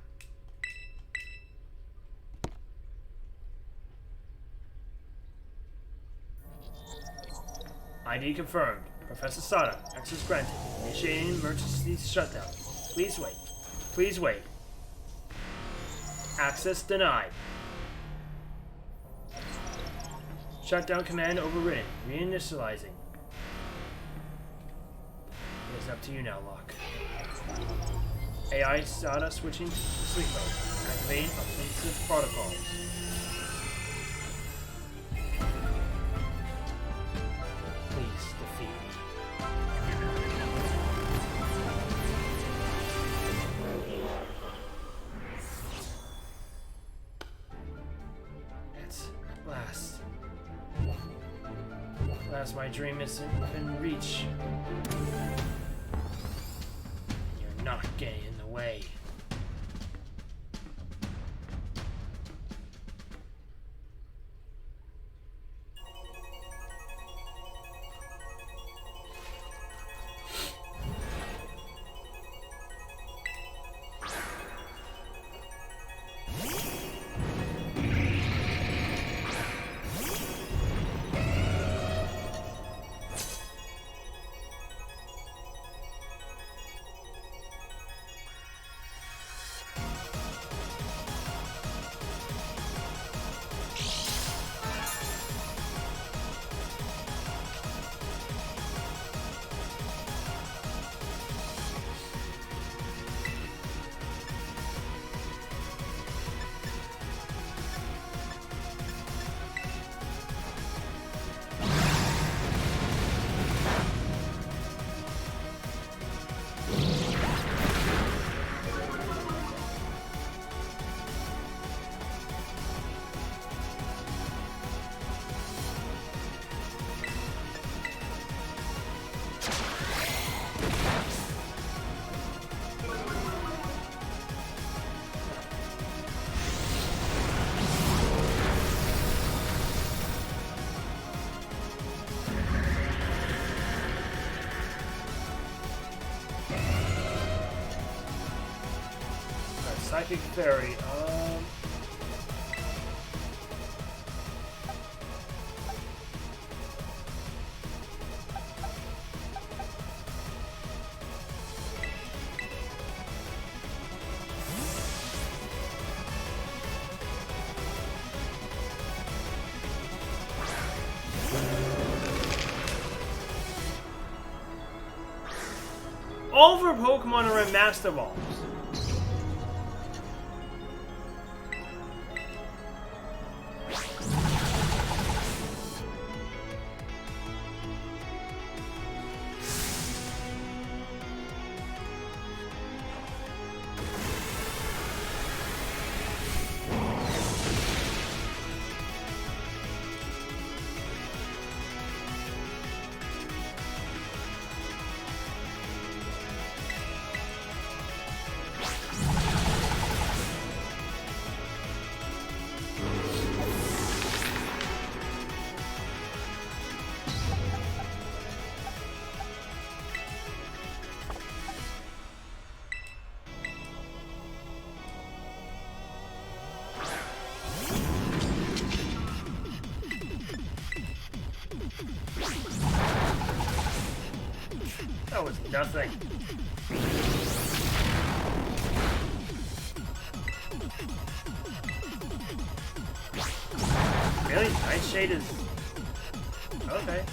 ID confirmed. Professor Sada, access granted. Initiating emergency shutdown. Please wait. Please wait. Access denied. Shutdown command overridden. Reinitializing. It is up to you now, Locke. AI Sada switching to sleep mode. Activating offensive protocols. Please defeat me. It's at last. At last my dream is within reach. You're not getting in the way. Psychic Fairy, all of our Pokemon are in Master Balls. That was nothing. Really? Nightshade is... Okay.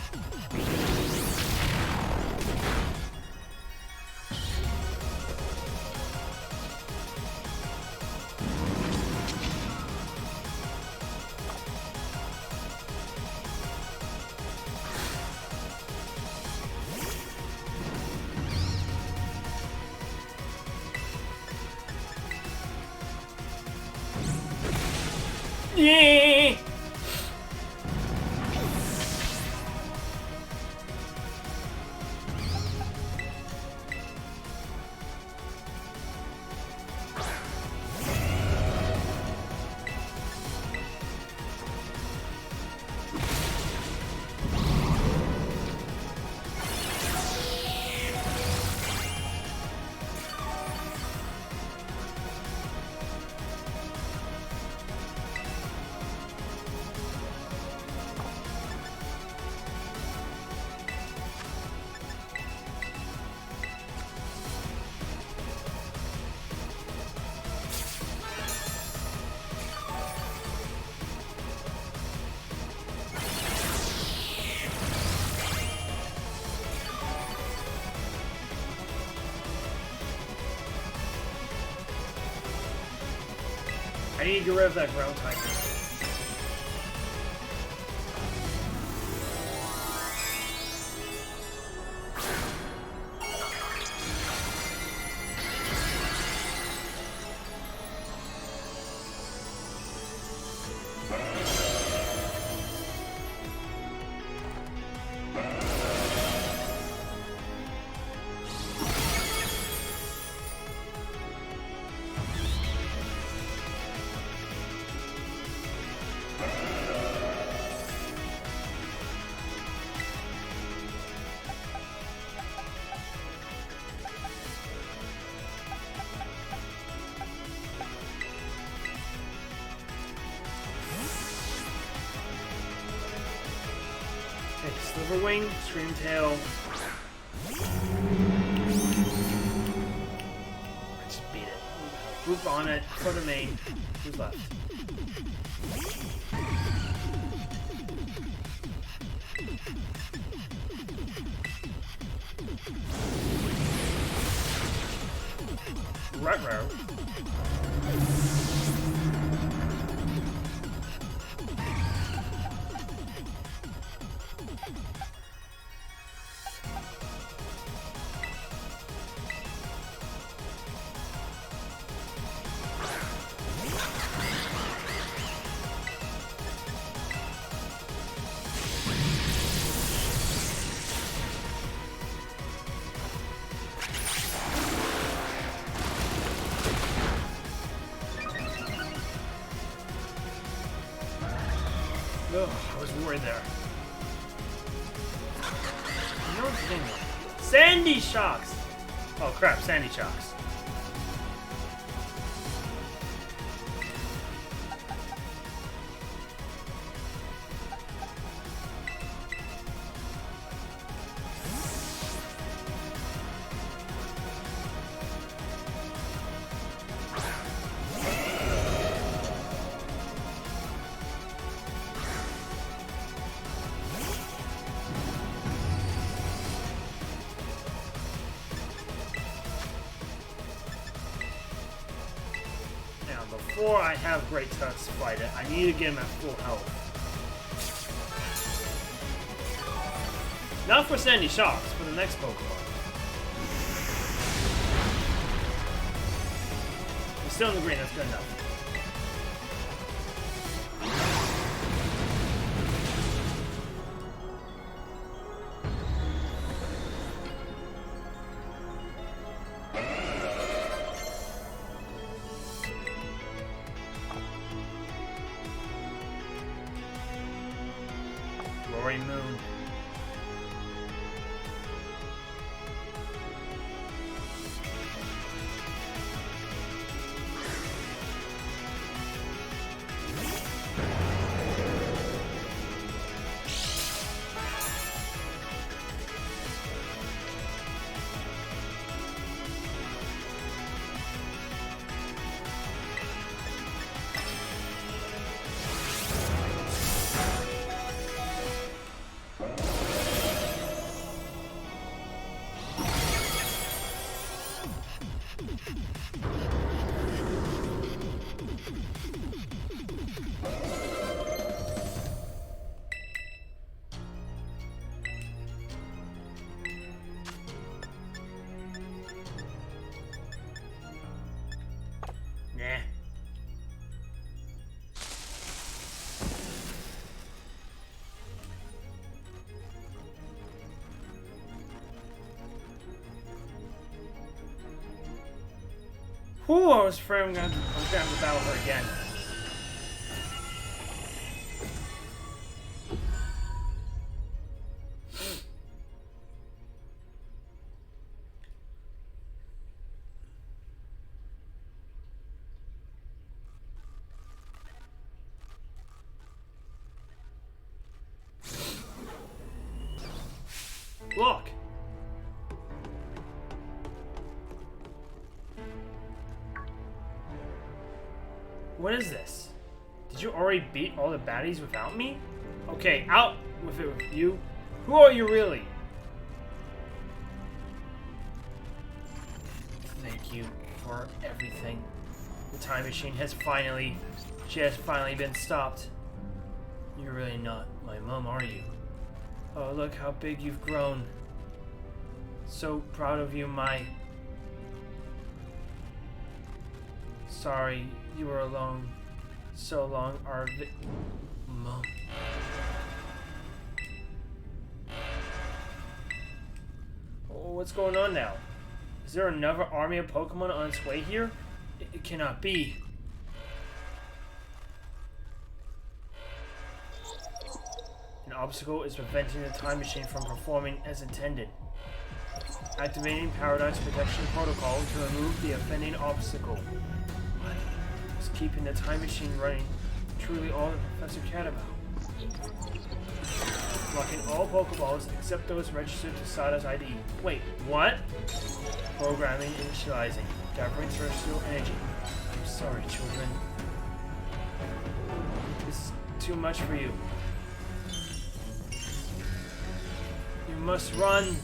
Yeah! I need to get rid of that ground type. Silverwing, Screamtail. Just beat it. Group on it, for the main. Who's left? Ruh-roh. Oh, I was worried there. You know what the thing is? Sandy Shocks! Oh crap, Sandy Shocks. Before I have Great Tusk fight it, I need to get him at full health. Not for Sandy Shocks, for the next Pokemon. He's still in the green, that's good enough. Moon. Whew, I was afraid I'm gonna have to battle her again. Look! What is this? Did you already beat all the baddies without me? Okay, out with it with you. Who are you really? Thank you for everything. The time machine has finally been stopped. You're really not my mom, are you? Oh, look how big you've grown. So proud of you, my... Sorry, you were alone so long, our Mom. Oh, what's going on now? Is there another army of Pokemon on its way here? It cannot be. An obstacle is preventing the time machine from performing as intended. Activating Paradise Protection Protocol to remove the offending obstacle. What is keeping the time machine running? Truly all that Professor cared about. Blocking all Pokeballs except those registered to Sada's ID. Wait, what? Programming initializing. Gathering terrestrial energy. I'm sorry, children. This is too much for you. You must run.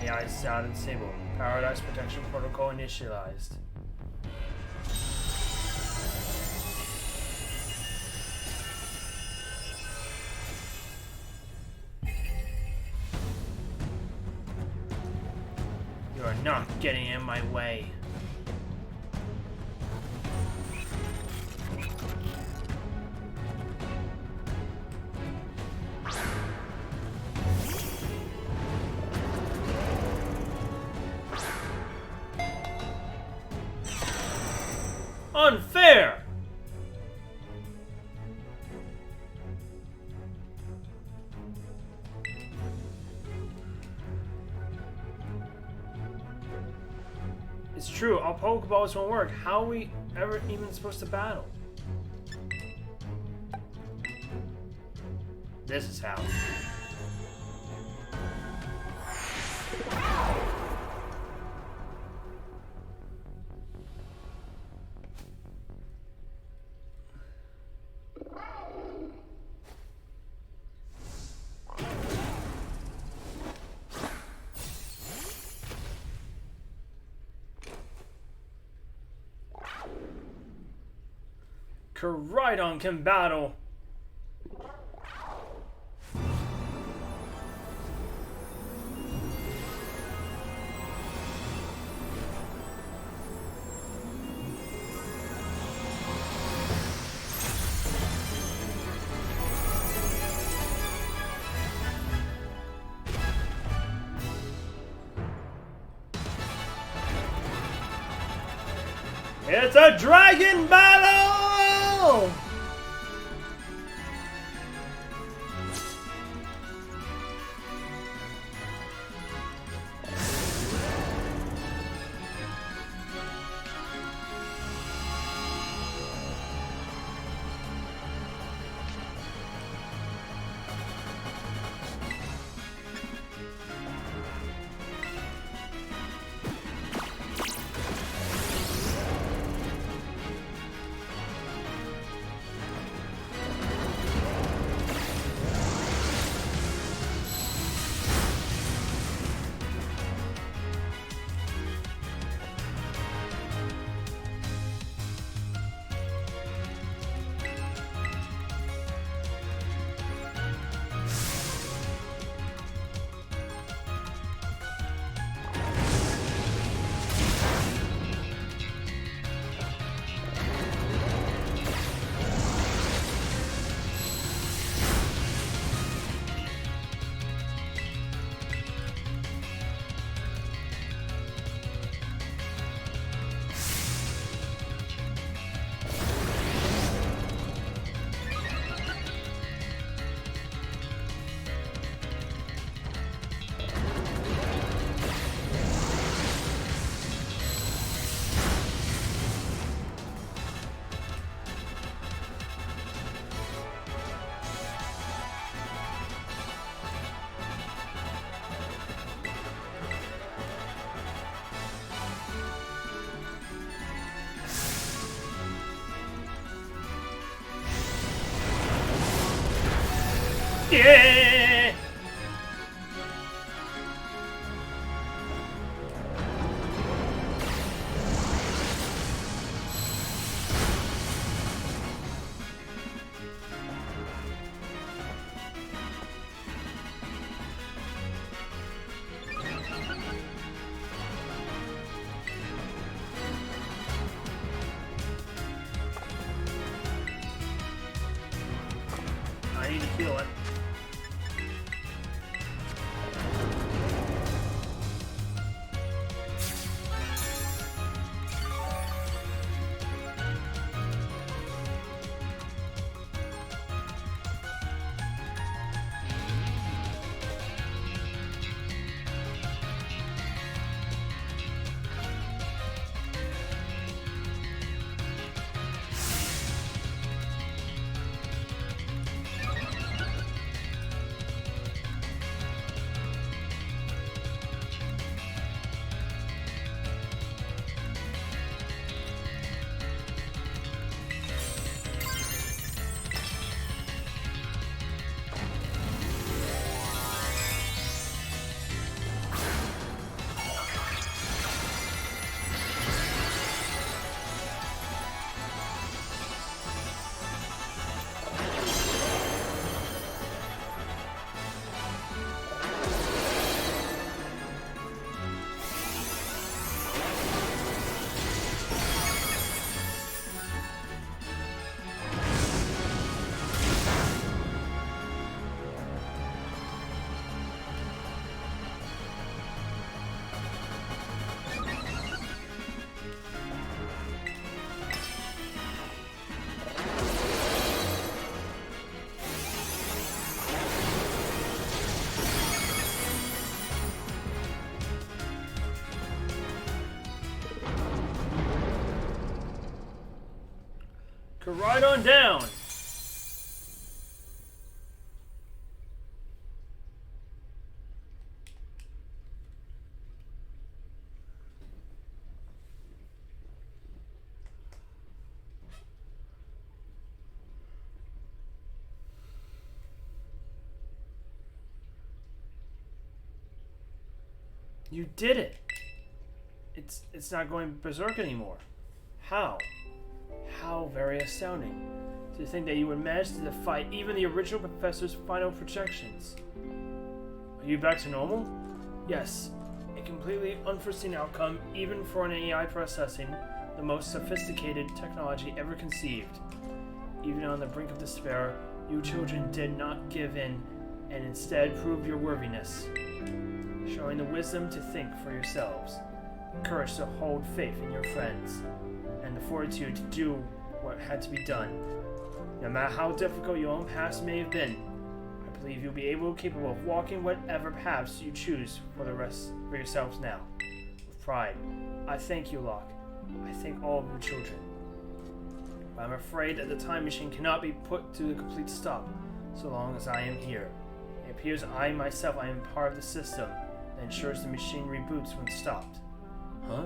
AI sound and disabled. Paradise Protection Protocol initialized. You are not getting in my way. Unfair! It's true, all Pokeballs won't work. How are we ever even supposed to battle? This is how. Koraidon can battle. It's a dragon battle! Yeah! I need to feel it. Go right on down. You did it. It's not going berserk anymore. How? How very astounding. To think that you would manage to defy even the original professor's final projections. Are you back to normal? Yes. A completely unforeseen outcome, even for an AI processing the most sophisticated technology ever conceived. Even on the brink of despair, you children did not give in and instead proved your worthiness, showing the wisdom to think for yourselves, the courage to hold faith in your friends, and the fortitude to do what had to be done. No matter how difficult your own past may have been, I believe you'll be capable of walking whatever paths you choose for yourselves now. With pride, I thank you, Locke. I thank all of you children. But I'm afraid that the time machine cannot be put to a complete stop so long as I am here. It appears I myself am part of the system that ensures the machine reboots when stopped. Huh?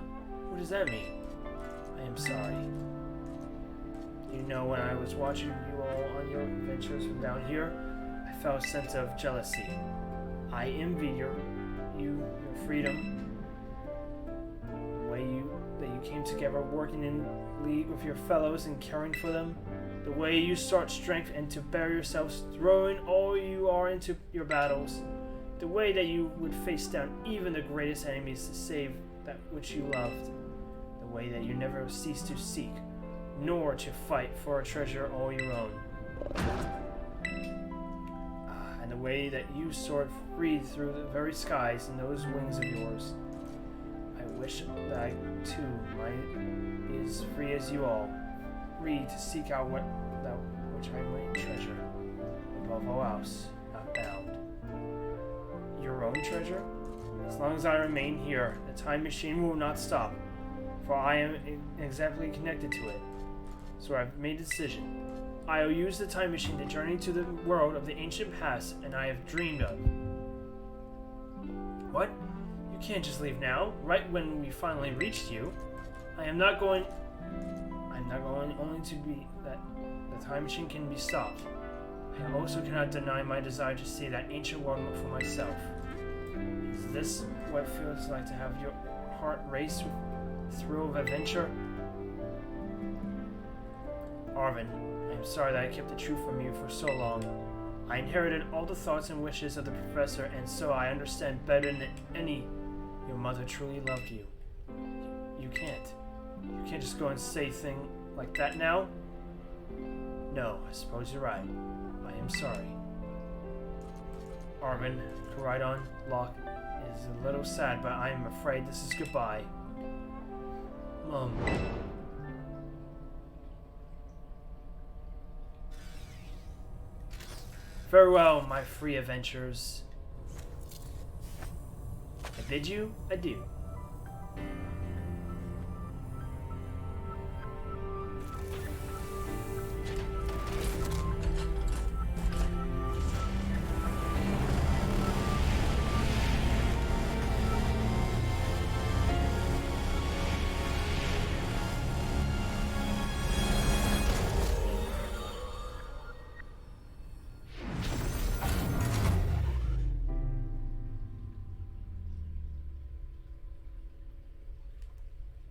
What does that mean? I am sorry. You know, when I was watching you all on your adventures from down here, I felt a sense of jealousy. I envied your freedom, the way that you came together working in league with your fellows and caring for them, the way you sought strength and to better yourselves, throwing all you are into your battles, the way that you would face down even the greatest enemies to save that which you loved, the way that you never ceased to seek, nor to fight for a treasure all your own. And the way that you soared free through the very skies in those wings of yours. I wish that I, too, might be as free as you all, free to seek out that which I might treasure, above all else, not bound. Your own treasure? As long as I remain here, the time machine will not stop, for I am inextricably connected to it. So I've made a decision. I will use the time machine to journey to the world of the ancient past and I have dreamed of. What? You can't just leave now, right when we finally reached you. I'm not going only to be that the time machine can be stopped. I also cannot deny my desire to see that ancient world for myself. Is this what it feels like to have your heart race with the thrill of adventure? Arvin, I am sorry that I kept the truth from you for so long. I inherited all the thoughts and wishes of the professor, and so I understand better than any your mother truly loved you. You can't. You can't just go and say things like that now? No, I suppose you're right. I am sorry. Arvin, Koridon, Locke is a little sad, but I am afraid this is goodbye. Mom. Farewell, my free adventures. I bid you adieu.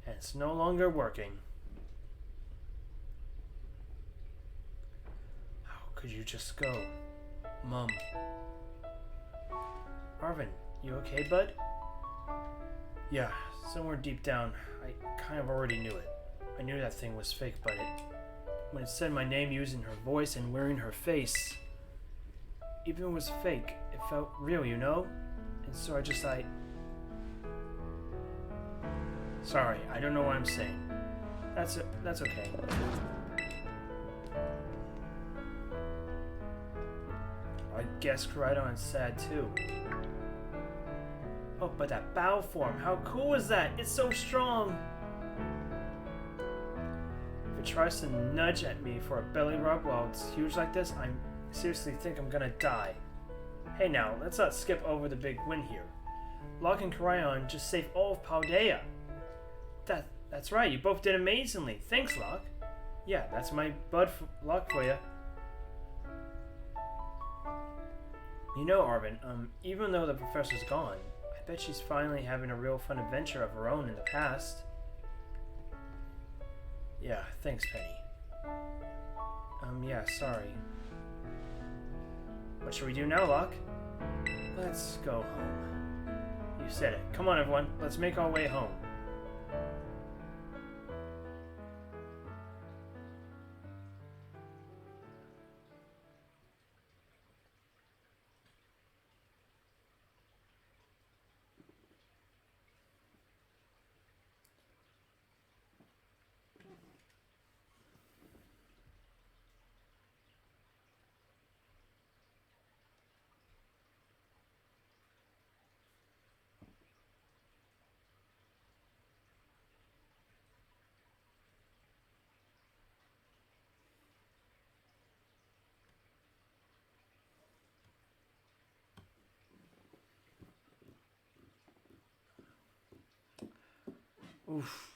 It's no longer working. How could you just go? Mum. Arvin, you okay, bud? Yeah, somewhere deep down, I kind of already knew it. I knew that thing was fake, but when it said my name using her voice and wearing her face, even if it was fake, it felt real, you know? And so I Sorry, I don't know what I'm saying. That's okay. I guess Koridon's sad too. Oh, but that bow form, how cool is that? It's so strong! If it tries to nudge at me for a belly rub while it's huge like this, I seriously think I'm gonna die. Hey now, let's not skip over the big win here. Locke and Koridon just saved all of Paldea. That's right, you both did amazingly. Thanks, Locke. Yeah, that's my Locke for you. You know, Arvin, even though the professor's gone, I bet she's finally having a real fun adventure of her own in the past. Yeah, thanks, Penny. Yeah, sorry. What should we do now, Locke? Let's go home. You said it. Come on, everyone. Let's make our way home. Oof.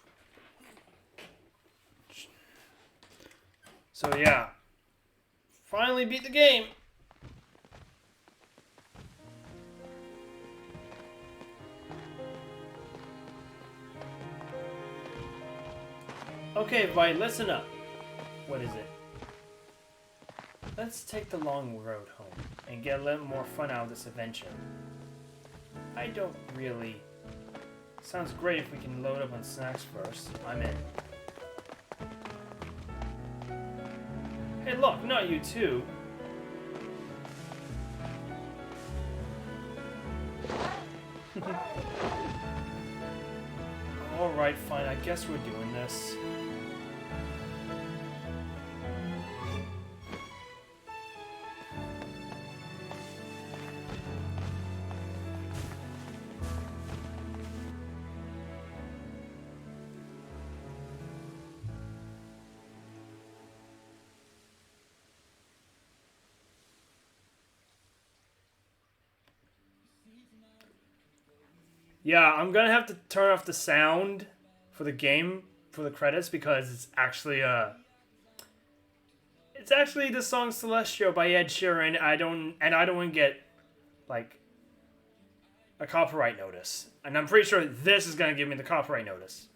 So yeah, finally beat the game. Okay, everybody, listen up. What is it? Let's take the long road home and get a little more fun out of this adventure. I don't really... Sounds great if we can load up on snacks first. I'm in. Hey, look, not you too. Alright, fine, I guess we're doing this. Yeah, I'm gonna have to turn off the sound for the game, for the credits, because it's actually, It's actually the song Celestial by Ed Sheeran. I don't want to get, like, a copyright notice. And I'm pretty sure this is going to give me the copyright notice.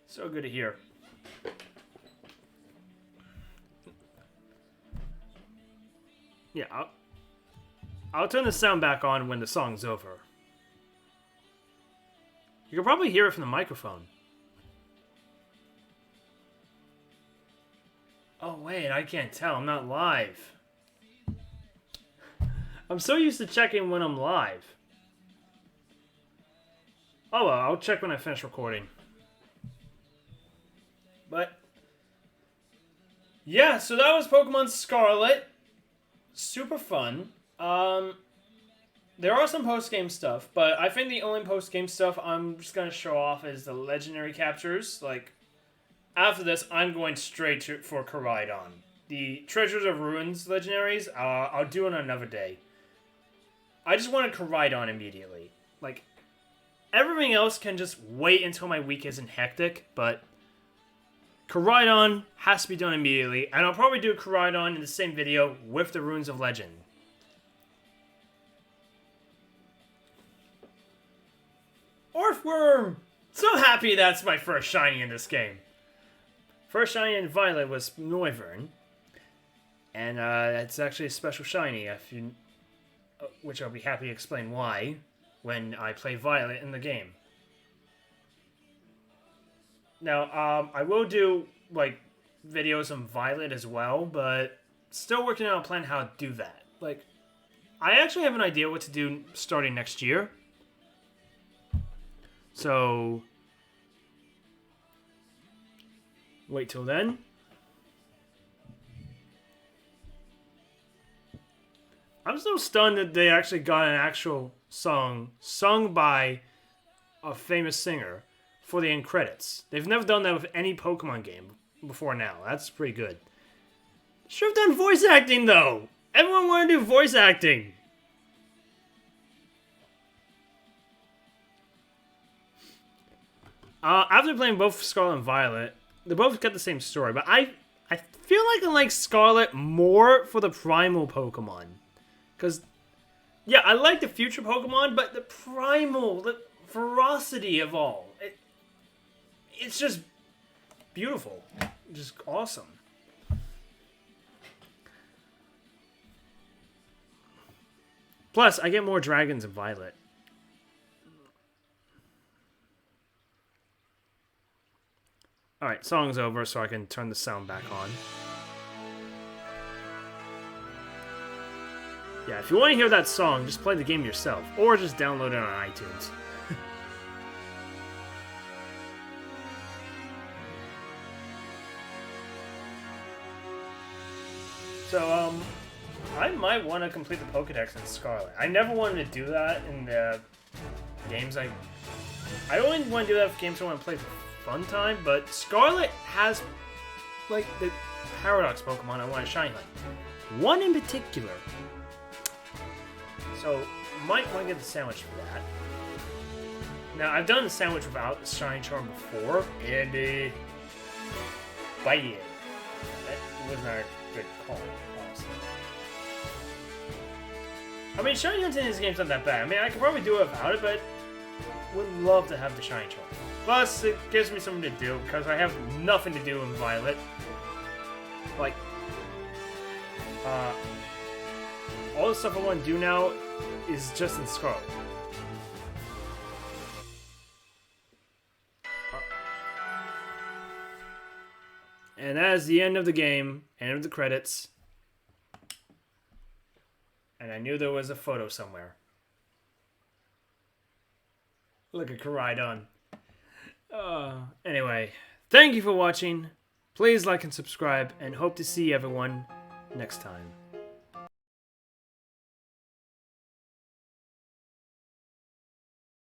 So good to hear. Yeah, I'll turn the sound back on when the song's over. You can probably hear it from the microphone. Oh wait, I can't tell. I'm not live. I'm so used to checking when I'm live. Oh well, I'll check when I finish recording. But yeah, so that was Pokemon Scarlet. Super fun. There are some post-game stuff, but I think the only post-game stuff I'm just going to show off is the legendary captures. Like, after this, I'm going straight for Koraidon. The Treasures of Ruins legendaries, I'll do on another day. I just want to Koraidon immediately. Like, everything else can just wait until my week isn't hectic, but Koraidon has to be done immediately, and I'll probably do Koraidon in the same video with the Runes of Legend. Orthworm! So happy that's my first shiny in this game. First shiny in Violet was Noivern, and it's actually a special shiny, which I'll be happy to explain why when I play Violet in the game. Now, I will do, like, videos on Violet as well, but still working on a plan how to do that. Like, I actually have an idea what to do starting next year. So, wait till then. I'm so stunned that they actually got an actual song sung by a famous singer for the end credits. They've never done that with any Pokemon game before now. That's pretty good. Should have done voice acting, though. Everyone wanted to do voice acting. After playing both Scarlet and Violet, they both got the same story, but I feel like I like Scarlet more for the primal Pokemon. Because, yeah, I like the future Pokemon, but the primal, the ferocity of all, it's just beautiful. Just awesome. Plus, I get more dragons in Violet. Alright, song's over, so I can turn the sound back on. Yeah, if you want to hear that song, just play the game yourself, or just download it on iTunes. So, I might want to complete the Pokedex in Scarlet. I never wanted to do that in the games I only want to do that for games I want to play for fun time, but Scarlet has, like, the Paradox Pokemon I want to shine, like, one in particular. So, might want to get the sandwich for that. Now, I've done the sandwich without the Shiny Charm before, and bite it. That was not a good call, honestly. I mean, Shiny Hunting in this game's not that bad. I mean, I could probably do it without it, but would love to have the Shiny Charm. Plus, it gives me something to do, because I have nothing to do in Violet. Like, all the stuff I want to do now is just in Scarlet. And that is the end of the game, end of the credits. And I knew there was a photo somewhere. Look at Koraidon. Anyway, thank you for watching. Please like and subscribe, and hope to see everyone next time.